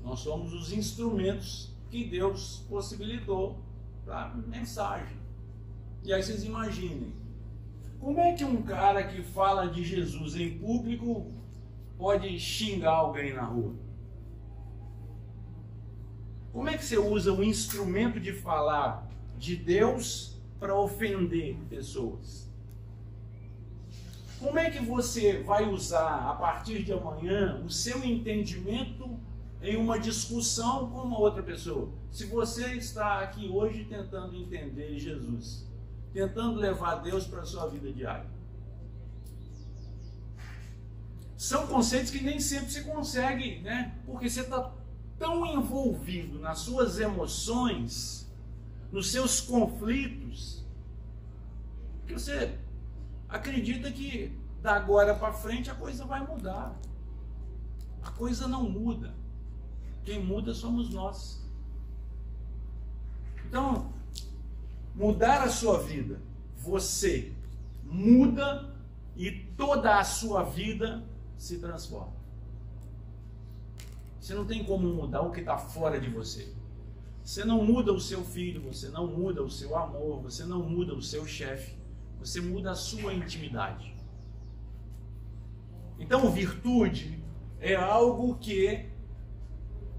Nós somos os instrumentos que Deus possibilitou para mensagem. E aí vocês imaginem, como é que um cara que fala de Jesus em público pode xingar alguém na rua? Como é que você usa o instrumento de falar de Deus para ofender pessoas? Como é que você vai usar a partir de amanhã o seu entendimento em uma discussão com uma outra pessoa? Se você está aqui hoje tentando entender Jesus, tentando levar Deus para a sua vida diária, são conceitos que nem sempre você consegue, né? Porque você está tão envolvido nas suas emoções, nos seus conflitos, que você acredita que da agora para frente a coisa vai mudar. A coisa não muda. Quem muda somos nós. Então, mudar a sua vida, você muda e toda a sua vida se transforma. Você não tem como mudar o que está fora de você. Você não muda o seu filho, você não muda o seu amor, você não muda o seu chefe, você muda a sua intimidade. Então, virtude é algo que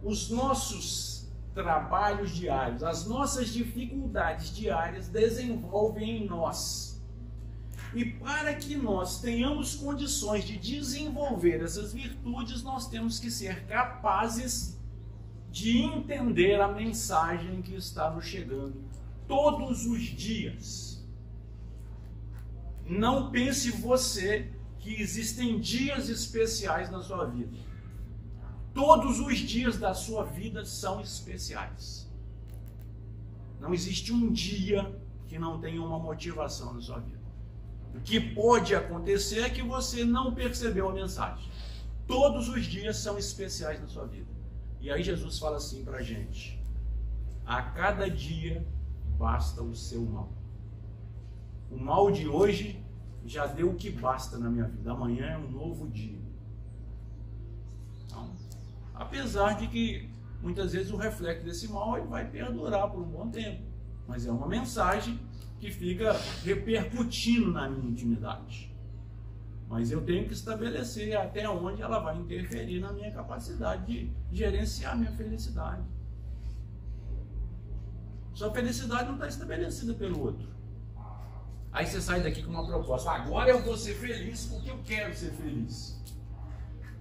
os nossos trabalhos diários, as nossas dificuldades diárias desenvolvem em nós. E para que nós tenhamos condições de desenvolver essas virtudes, nós temos que ser capazes de entender a mensagem que está nos chegando todos os dias. Não pense você que existem dias especiais na sua vida. Todos os dias da sua vida são especiais. Não existe um dia que não tenha uma motivação na sua vida. O que pode acontecer é que você não percebeu a mensagem. Todos os dias são especiais na sua vida. E aí Jesus fala assim para a gente: a cada dia basta o seu mal. O mal de hoje já deu o que basta na minha vida. Amanhã é um novo dia. Então, apesar de que muitas vezes o reflexo desse mal ele vai perdurar por um bom tempo. Mas é uma mensagem que fica repercutindo na minha intimidade. Mas eu tenho que estabelecer até onde ela vai interferir na minha capacidade de gerenciar a minha felicidade. Sua felicidade não está estabelecida pelo outro. Aí você sai daqui com uma proposta: agora eu vou ser feliz porque eu quero ser feliz.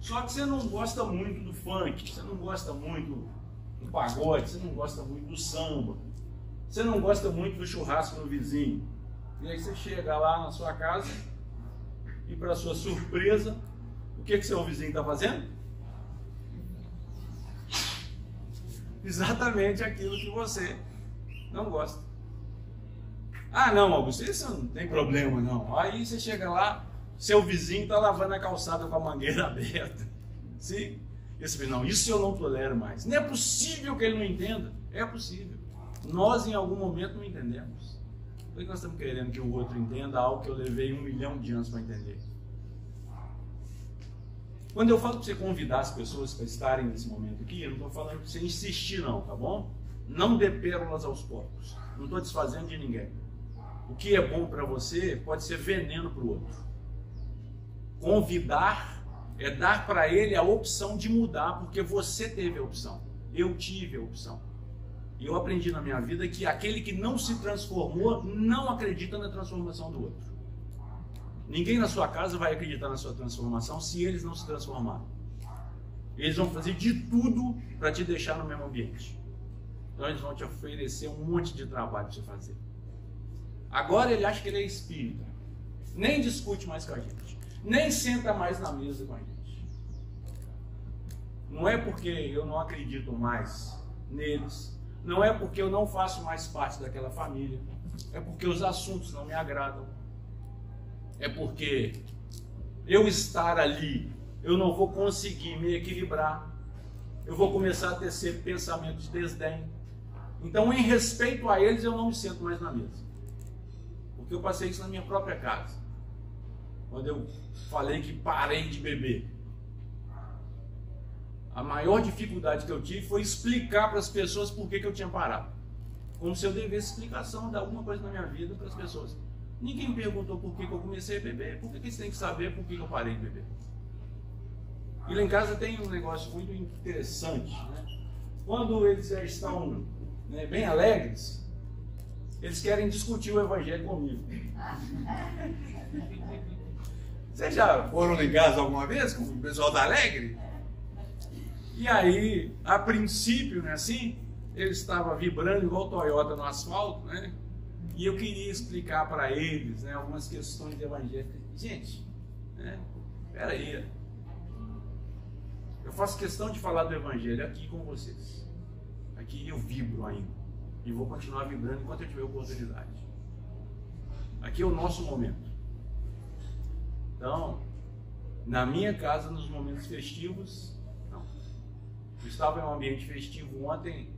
Só que você não gosta muito do funk, você não gosta muito do pagode, você não gosta muito do samba, você não gosta muito do churrasco no vizinho. E aí você chega lá na sua casa e, para sua surpresa, o que seu vizinho está fazendo? Exatamente aquilo que você não gosta. Ah, não, Augusto, isso não tem problema não. Aí você chega lá, seu vizinho está lavando a calçada com a mangueira aberta. Sim? E você diz: não, isso eu não tolero mais. Não é possível que ele não entenda. É possível. Nós em algum momento não entendemos. Por que nós estamos querendo que o outro entenda algo que eu levei 1 milhão de anos para entender? Quando eu falo para você convidar as pessoas para estarem nesse momento aqui, eu não estou falando para você insistir não, tá bom? Não dê pérolas aos porcos. Não estou desfazendo de ninguém. O que é bom para você pode ser veneno para o outro. Convidar é dar para ele a opção de mudar, porque você teve a opção. Eu tive a opção. E eu aprendi na minha vida que aquele que não se transformou não acredita na transformação do outro. Ninguém na sua casa vai acreditar na sua transformação se eles não se transformarem. Eles vão fazer de tudo para te deixar no mesmo ambiente. Então eles vão te oferecer um monte de trabalho para você fazer. Agora ele acha que ele é espírita. Nem discute mais com a gente. Nem senta mais na mesa com a gente. Não é porque eu não acredito mais neles. Não é porque eu não faço mais parte daquela família. É porque os assuntos não me agradam. É porque eu estar ali, eu não vou conseguir me equilibrar. Eu vou começar a ter pensamentos de desdém. Então, em respeito a eles, eu não me sento mais na mesa. Porque eu passei isso na minha própria casa. Quando eu falei que parei de beber. A maior dificuldade que eu tive foi explicar para as pessoas por que eu tinha parado. Como se eu devesse explicação de alguma coisa na minha vida para as pessoas. Ninguém me perguntou por que eu comecei a beber. Por que eles têm que saber por que eu parei de beber? E lá em casa tem um negócio muito interessante, né? Quando eles já estão, né, bem alegres, eles querem discutir o evangelho comigo. Vocês já foram lá em casa alguma vez com o pessoal da Alegre? E aí, a princípio, né, assim, ele estava vibrando igual Toyota no asfalto, né? E eu queria explicar para eles, né, algumas questões evangélicas. Gente, né, peraí. Eu faço questão de falar do evangelho aqui com vocês. Aqui eu vibro ainda. E vou continuar vibrando enquanto eu tiver oportunidade. Aqui é o nosso momento. Então, na minha casa, nos momentos festivos, não. Eu estava em um ambiente festivo ontem,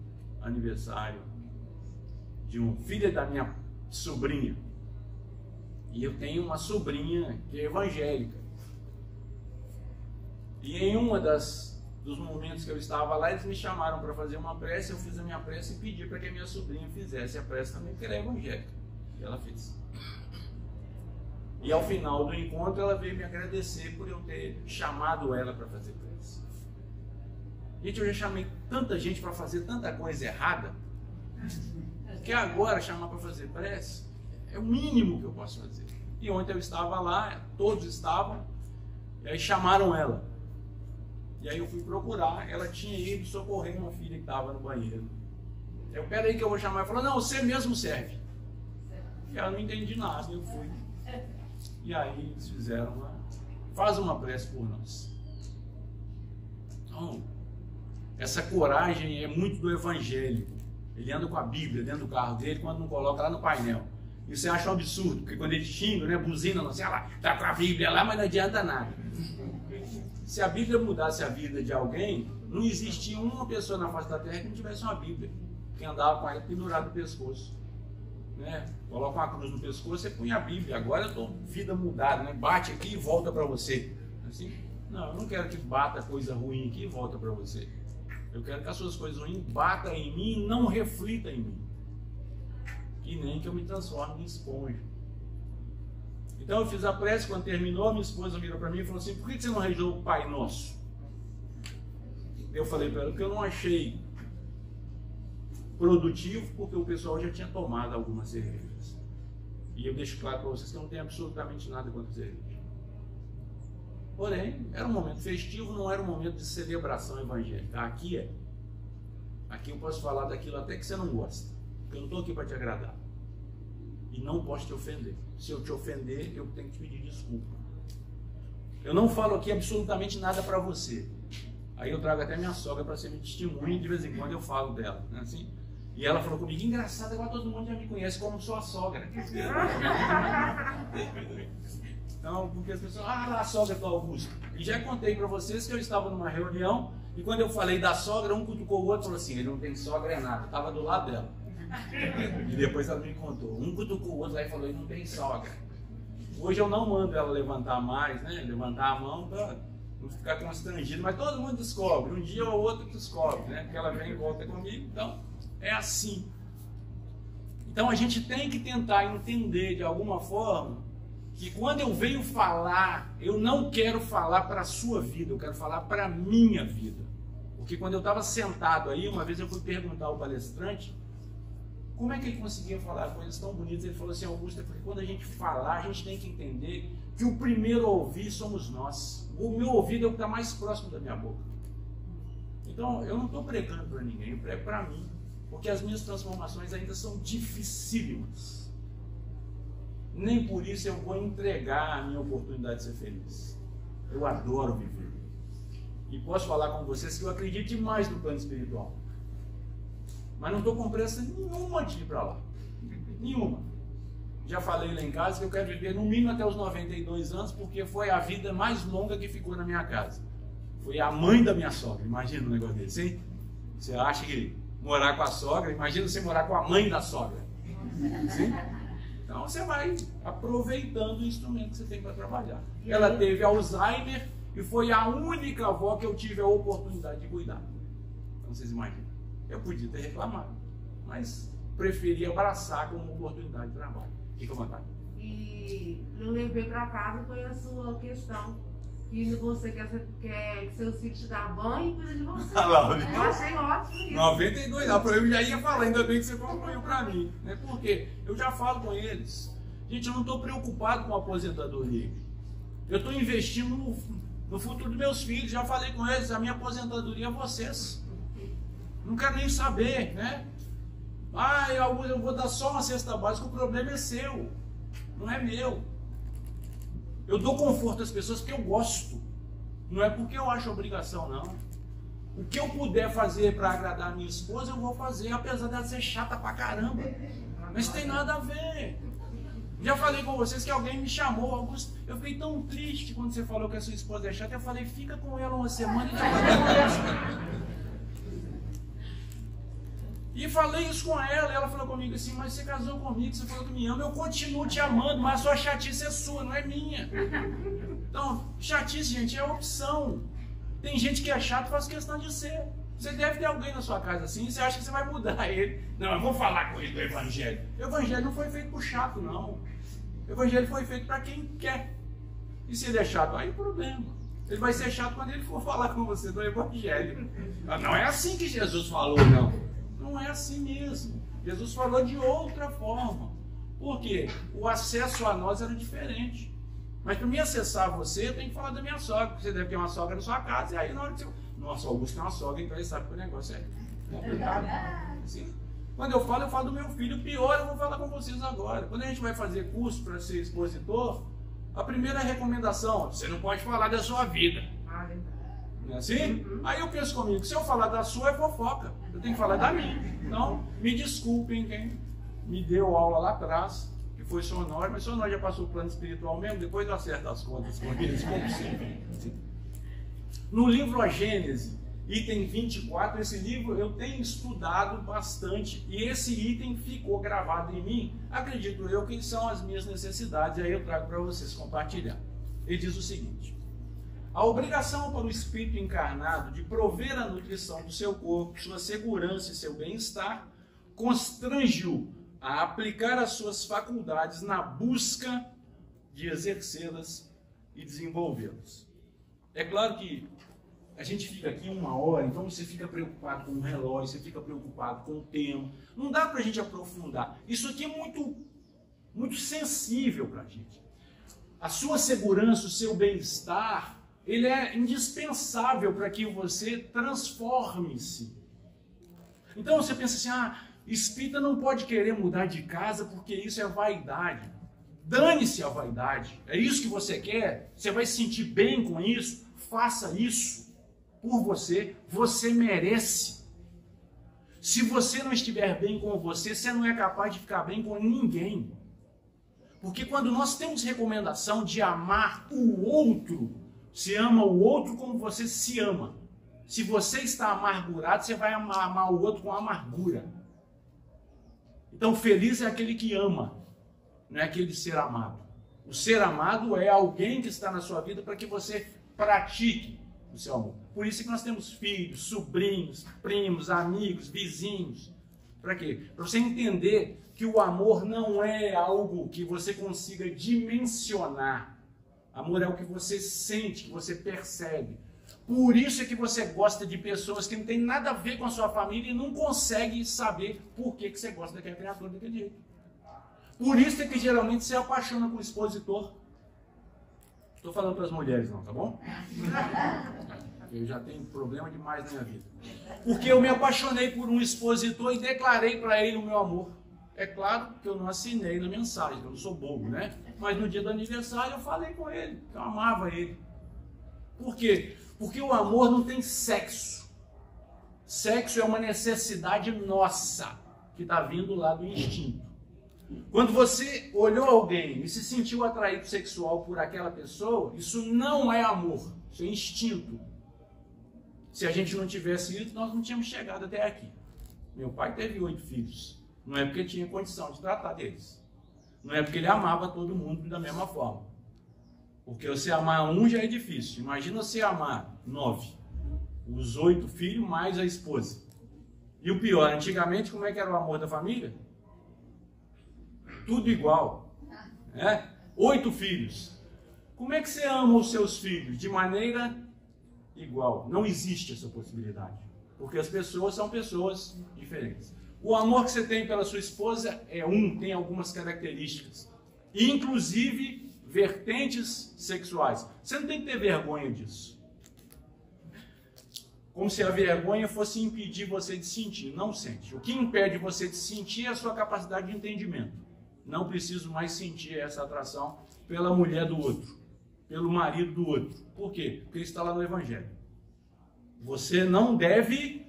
aniversário de um filho da minha sobrinha. E eu tenho uma sobrinha que é evangélica. E em uma dos momentos que eu estava lá, eles me chamaram para fazer uma prece. Eu fiz a minha prece e pedi para que a minha sobrinha fizesse a prece também, porque ela é evangélica. E ela fez. E ao final do encontro, ela veio me agradecer por eu ter chamado ela para fazer prece. Gente, eu já chamei tanta gente para fazer tanta coisa errada, que agora chamar para fazer prece é o mínimo que eu posso fazer. E ontem eu estava lá, todos estavam, e aí chamaram ela. E aí eu fui procurar, ela tinha ido socorrer uma filha que estava no banheiro. Eu, peraí que eu vou chamar. Ela falou, não, você mesmo serve. E ela não entendi nada, eu fui. E aí eles fizeram faz uma prece por nós. Então, essa coragem é muito do evangélico. Ele anda com a Bíblia dentro do carro dele, quando não coloca lá no painel. E você acha um absurdo, porque quando ele xinga, né, buzina, não sei lá, tá com a Bíblia lá, mas não adianta nada. Se a Bíblia mudasse a vida de alguém, não existia uma pessoa na face da terra que não tivesse uma Bíblia, que andava com ela pendurada no pescoço. Né? Coloca uma cruz no pescoço, você põe a Bíblia. Agora eu estou vida mudada, né? Bate aqui e volta para você. Assim? Não, eu não quero que bata coisa ruim aqui e volta para você. Eu quero que as suas coisas ruins batam em mim e não reflitam em mim. E nem que eu me transforme em esponja. Então eu fiz a prece, quando terminou, minha esposa virou para mim e falou assim: por que você não rezou o Pai Nosso? Eu falei para ela que eu não achei produtivo, porque o pessoal já tinha tomado algumas cervejas. E eu deixo claro para vocês que eu não tenho absolutamente nada contra cerveja. Porém, era um momento festivo, não era um momento de celebração evangélica. Aqui é. Aqui eu posso falar daquilo até que você não gosta, porque eu não estou aqui para te agradar. E não posso te ofender. Se eu te ofender, eu tenho que te pedir desculpa. Eu não falo aqui absolutamente nada para você. Aí eu trago até minha sogra para ser minha testemunha e de vez em quando eu falo dela. Né, assim? E ela falou comigo: engraçado, agora todo mundo já me conhece como sua sogra. Então, porque as pessoas, a sogra do Augusto. E já contei para vocês que eu estava numa reunião e quando eu falei da sogra, um cutucou o outro e falou assim: ele não tem sogra é nada. Estava do lado dela. E depois ela me contou. Um cutucou o outro lá e falou: ele não tem sogra. Hoje eu não mando ela levantar mais, né? Levantar a mão para não ficar constrangido, mas todo mundo descobre. Um dia ou outro descobre, né? Porque ela vem e volta comigo. Então, é assim. Então a gente tem que tentar entender de alguma forma que quando eu venho falar, eu não quero falar para a sua vida, eu quero falar para a minha vida. Porque quando eu estava sentado aí, uma vez eu fui perguntar ao palestrante como é que ele conseguia falar coisas tão bonitas. Ele falou assim: Augusto, é porque quando a gente falar, a gente tem que entender que o primeiro a ouvir somos nós. O meu ouvido é o que está mais próximo da minha boca. Então, eu não estou pregando para ninguém, eu prego para mim. Porque as minhas transformações ainda são dificílimas. Nem por isso eu vou entregar a minha oportunidade de ser feliz. Eu adoro viver. E posso falar com vocês que eu acredito demais no plano espiritual. Mas não estou com pressa nenhuma de ir para lá. Nenhuma. Já falei lá em casa que eu quero viver no mínimo até os 92 anos, porque foi a vida mais longa que ficou na minha casa. Foi a mãe da minha sogra. Imagina um negócio desse, hein? Você acha que morar com a sogra, imagina você morar com a mãe da sogra. Sim? Então você vai aproveitando o instrumento que você tem para trabalhar. Ela teve Alzheimer e foi a única avó que eu tive a oportunidade de cuidar. Então vocês imaginam. Eu podia ter reclamado, mas preferi abraçar como oportunidade de trabalho. Fica à vontade. E eu levei para casa foi a sua questão. Que você quer que seus filhos te dão banho e cuida de você. Eu achei ótimo isso. 92, eu já ia falar, ainda bem que você concluiu para mim. Né? Porque eu já falo com eles. Gente, eu não estou preocupado com a aposentadoria. Eu estou investindo no futuro dos meus filhos. Já falei com eles, a minha aposentadoria é vocês. Não quero nem saber, né? Eu vou dar só uma cesta básica, o problema é seu, não é meu. Eu dou conforto às pessoas porque eu gosto, não é porque eu acho obrigação, não. O que eu puder fazer para agradar a minha esposa, eu vou fazer, apesar dela ser chata pra caramba. Mas tem nada a ver. Já falei com vocês que alguém me chamou, Augusto. Eu fiquei tão triste quando você falou que a sua esposa é chata. Eu falei: fica com ela uma semana e depois conversa. E falei isso com ela, e ela falou comigo assim: mas você casou comigo, você falou que me ama, eu continuo te amando, mas a sua chatice é sua, não é minha. Então, chatice, gente, é opção. Tem gente que é chato e faz questão de ser. Você deve ter alguém na sua casa assim, e você acha que você vai mudar ele. Não, eu vou falar com ele do evangelho. O evangelho não foi feito por chato, não. O evangelho foi feito para quem quer. E se ele é chato, aí é problema. Ele vai ser chato quando ele for falar com você do evangelho. Não é assim que Jesus falou, não. Não é assim mesmo. Jesus falou de outra forma. Por quê? O acesso a nós era diferente. Mas para me acessar você, eu tenho que falar da minha sogra. Porque você deve ter uma sogra na sua casa. E aí na hora que você... Nossa, o Augusto tem uma sogra, então ele sabe que o negócio é complicado. Assim, quando eu falo do meu filho. Pior, eu vou falar com vocês agora. Quando a gente vai fazer curso para ser expositor, A primeira recomendação, você não pode falar da sua vida. Ah, verdade. Não é assim? Aí eu penso comigo, se eu falar da sua é fofoca, eu tenho que falar da minha. Então, me desculpem quem me deu aula lá atrás, que foi o Sr. Honório, mas o Sr. Honório já passou o plano espiritual mesmo, depois eu acerto as contas com eles, como sempre. No livro A Gênese, item 24, esse livro eu tenho estudado bastante e esse item ficou gravado em mim, acredito eu que são as minhas necessidades, aí eu trago para vocês compartilhar. Ele diz o seguinte: a obrigação para o espírito encarnado de prover a nutrição do seu corpo, sua segurança e seu bem-estar, constrange-o a aplicar as suas faculdades na busca de exercê-las e desenvolvê-las. É claro que a gente fica aqui 1 hora, então você fica preocupado com o relógio, você fica preocupado com o tema. Não dá para a gente aprofundar. Isso aqui é muito sensível para a gente. A sua segurança, o seu bem-estar, ele é indispensável para que você transforme-se. Então você pensa assim, espírita não pode querer mudar de casa porque isso é vaidade. Dane-se a vaidade. É isso que você quer? Você vai se sentir bem com isso? Faça isso por você. Você merece. Se você não estiver bem com você, você não é capaz de ficar bem com ninguém. Porque quando nós temos recomendação de amar o outro, você ama o outro como você se ama. Se você está amargurado, você vai amar o outro com amargura. Então, feliz é aquele que ama, não é aquele ser amado. O ser amado é alguém que está na sua vida para que você pratique o seu amor. Por isso que nós temos filhos, sobrinhos, primos, amigos, vizinhos. Para quê? Para você entender que o amor não é algo que você consiga dimensionar. Amor é o que você sente, que você percebe. Por isso é que você gosta de pessoas que não tem nada a ver com a sua família e não consegue saber por que você gosta daquela criatura daquele jeito. Por isso é que geralmente você apaixona com o expositor. Estou falando para as mulheres não, tá bom? Eu já tenho problema demais na minha vida. Porque eu me apaixonei por um expositor e declarei para ele o meu amor. É claro que eu não assinei na mensagem, eu não sou bobo, né? Mas no dia do aniversário eu falei com ele, que eu amava ele. Por quê? Porque o amor não tem sexo. Sexo é uma necessidade nossa, que está vindo lá do instinto. Quando você olhou alguém e se sentiu atraído sexual por aquela pessoa, isso não é amor, isso é instinto. Se a gente não tivesse isso, nós não tínhamos chegado até aqui. Meu pai teve 8 filhos. Não é porque tinha condição de tratar deles. Não é porque ele amava todo mundo da mesma forma. Porque você amar um já é difícil. Imagina você amar 9. Os 8 filhos mais a esposa. E o pior, antigamente como é que era o amor da família? Tudo igual. 8 filhos. Como é que você ama os seus filhos? De maneira igual. Não existe essa possibilidade. Porque as pessoas são pessoas diferentes. O amor que você tem pela sua esposa tem algumas características. Inclusive vertentes sexuais. Você não tem que ter vergonha disso. Como se a vergonha fosse impedir você de sentir. Não sente. O que impede você de sentir é a sua capacidade de entendimento. Não preciso mais sentir essa atração pela mulher do outro, pelo marido do outro. Por quê? Porque isso está lá no Evangelho. Você não deve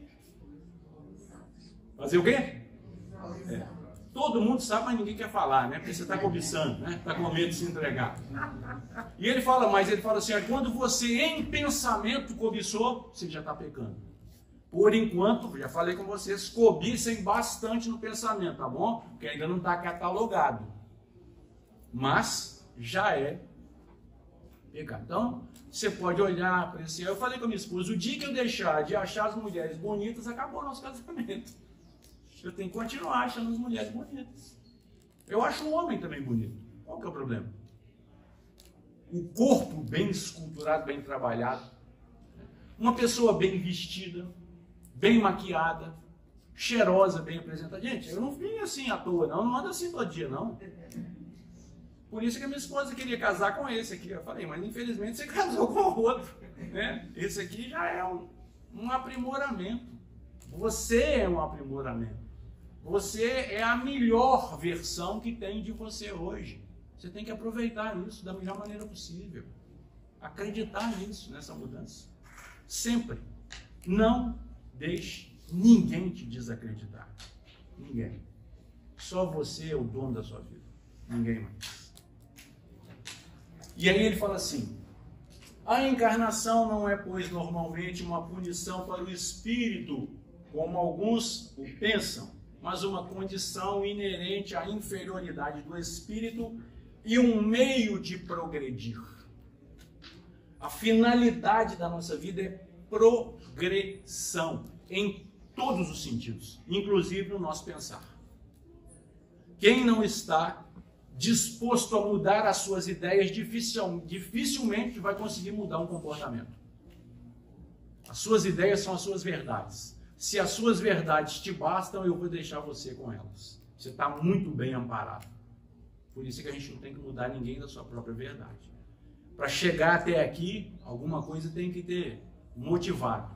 fazer o quê? Todo mundo sabe, mas ninguém quer falar, né? Porque você está cobiçando, né? Está com medo de se entregar. E ele fala assim, quando você em pensamento cobiçou, você já está pecando. Por enquanto, já falei com vocês, cobicem bastante no pensamento, tá bom? Porque ainda não está catalogado. Mas já é pecado. Então, você pode olhar, apreciar. Eu falei com a minha esposa, o dia que eu deixar de achar as mulheres bonitas, acabou o nosso casamento. Eu tenho que continuar achando as mulheres bonitas. Eu acho o homem também bonito. Qual que é o problema? O corpo bem esculturado, bem trabalhado. Uma pessoa bem vestida, bem maquiada, cheirosa, bem apresentada. Gente, eu não vim assim à toa, não. Não ando assim todo dia, não. Por isso que a minha esposa queria casar com esse aqui. Eu falei, mas infelizmente você casou com o outro. Né? Esse aqui já é um aprimoramento. Você é um aprimoramento. Você é a melhor versão que tem de você hoje. Você tem que aproveitar isso da melhor maneira possível. Acreditar nisso, nessa mudança. Sempre. Não deixe ninguém te desacreditar. Ninguém. Só você é o dono da sua vida. Ninguém mais. E aí ele fala assim: a encarnação não é, pois, normalmente uma punição para o espírito, como alguns o pensam, mas uma condição inerente à inferioridade do espírito e um meio de progredir. A finalidade da nossa vida é progressão, em todos os sentidos, inclusive no nosso pensar. Quem não está disposto a mudar as suas ideias, dificilmente vai conseguir mudar um comportamento. As suas ideias são as suas verdades. Se as suas verdades te bastam, eu vou deixar você com elas. Você está muito bem amparado. Por isso que a gente não tem que mudar ninguém da sua própria verdade. Para chegar até aqui, alguma coisa tem que ter motivado.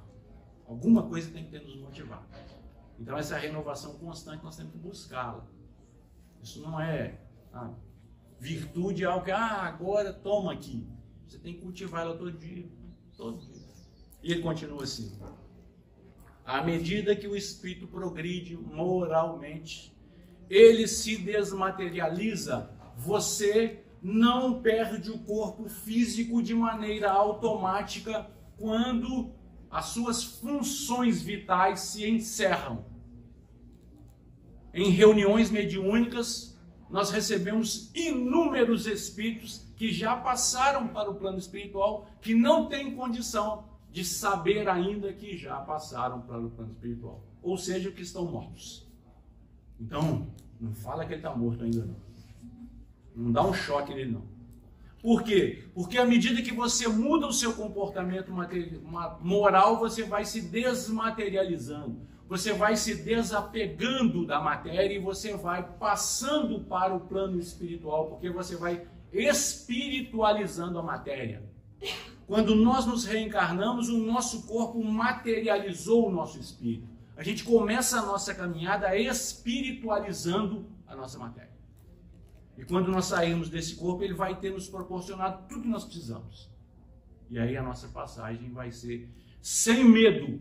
Alguma coisa tem que ter nos motivado. Então essa renovação constante nós temos que buscá-la. Isso não é virtude, é algo que agora toma aqui. Você tem que cultivar ela todo dia. Todo dia. E ele continua assim: à medida que o espírito progride moralmente, ele se desmaterializa. Você não perde o corpo físico de maneira automática quando as suas funções vitais se encerram. Em reuniões mediúnicas, nós recebemos inúmeros espíritos que já passaram para o plano espiritual, que não têm condição de saber ainda que já passaram para o plano espiritual. Ou seja, que estão mortos. Então, não fala que ele está morto ainda não. Não dá um choque nele não. Por quê? Porque à medida que você muda o seu comportamento moral, você vai se desmaterializando. Você vai se desapegando da matéria e você vai passando para o plano espiritual, porque você vai espiritualizando a matéria. Quando nós nos reencarnamos, o nosso corpo materializou o nosso espírito. A gente começa a nossa caminhada espiritualizando a nossa matéria. E quando nós sairmos desse corpo, ele vai ter nos proporcionado tudo que nós precisamos. E aí a nossa passagem vai ser sem medo.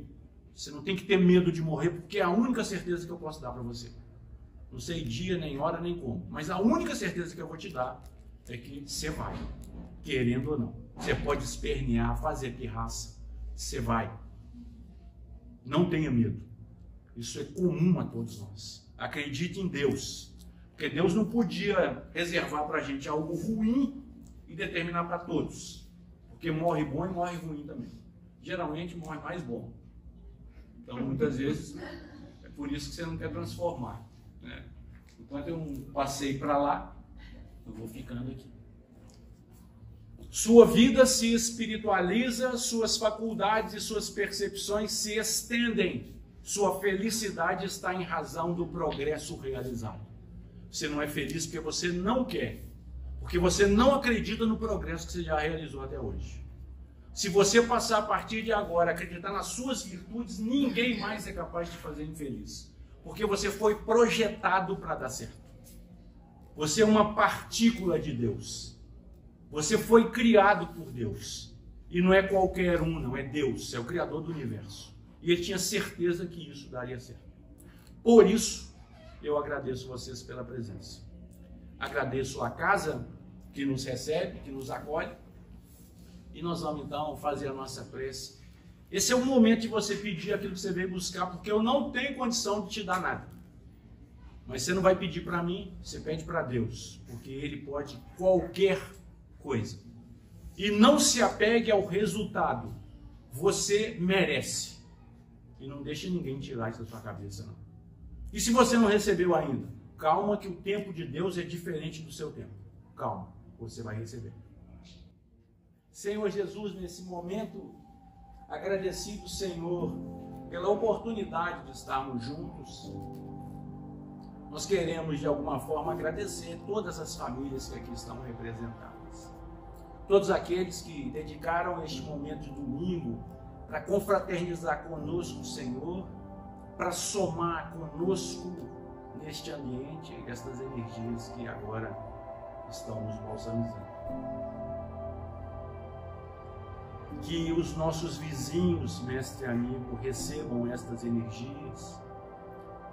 Você não tem que ter medo de morrer, porque é a única certeza que eu posso dar para você. Não sei dia, nem hora, nem como. Mas a única certeza que eu vou te dar é que você vai, querendo ou não. Você pode espernear, fazer pirraça. Você vai. Não tenha medo. Isso é comum a todos nós. Acredite em Deus. Porque Deus não podia reservar para a gente algo ruim e determinar para todos. Porque morre bom e morre ruim também. Geralmente morre mais bom. Então, muitas vezes, é por isso que você não quer transformar. Né? Enquanto eu não passei para lá, eu vou ficando aqui. Sua vida se espiritualiza, suas faculdades e suas percepções se estendem. Sua felicidade está em razão do progresso realizado. Você não é feliz porque você não quer, porque você não acredita no progresso que você já realizou até hoje. Se você passar a partir de agora a acreditar nas suas virtudes, ninguém mais é capaz de fazer infeliz, porque você foi projetado para dar certo. Você é uma partícula de Deus. Você foi criado por Deus. E não é qualquer um, não, é Deus, é o Criador do universo. E ele tinha certeza que isso daria certo. Por isso, eu agradeço vocês pela presença. Agradeço a casa que nos recebe, que nos acolhe. E nós vamos então fazer a nossa prece. Esse é o momento de você pedir aquilo que você veio buscar, porque eu não tenho condição de te dar nada. Mas você não vai pedir para mim, você pede para Deus, porque Ele pode qualquer coisa. E não se apegue ao resultado. Você merece. E não deixe ninguém tirar isso da sua cabeça, não. E se você não recebeu ainda, calma que o tempo de Deus é diferente do seu tempo. Calma, você vai receber. Senhor Jesus, nesse momento, agradecido, Senhor, pela oportunidade de estarmos juntos, nós queremos, de alguma forma, agradecer todas as famílias que aqui estão representadas. Todos aqueles que dedicaram este momento de domingo para confraternizar conosco, Senhor, para somar conosco neste ambiente estas energias que agora estão nos balsamizando. Que os nossos vizinhos, mestre amigo, recebam estas energias,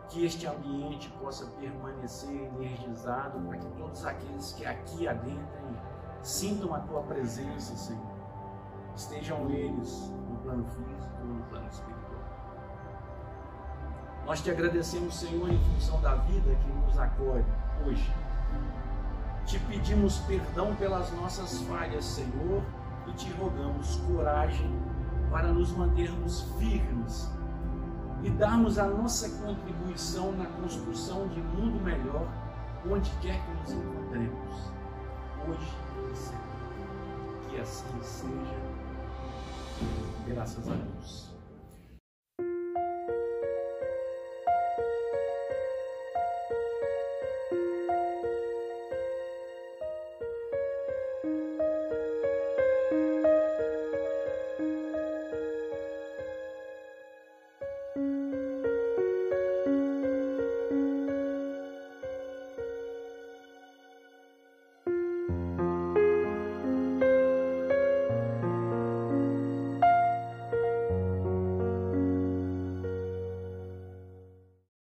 que este ambiente possa permanecer energizado para que todos aqueles que aqui adentrem sintam a tua presença, Senhor. Estejam eles no plano físico ou no plano espiritual. Nós te agradecemos, Senhor, em função da vida que nos acolhe hoje. Te pedimos perdão pelas nossas falhas, Senhor, e te rogamos coragem para nos mantermos firmes e darmos a nossa contribuição na construção de um mundo melhor, onde quer que nos encontremos, hoje e sempre. Que assim seja, graças a Deus.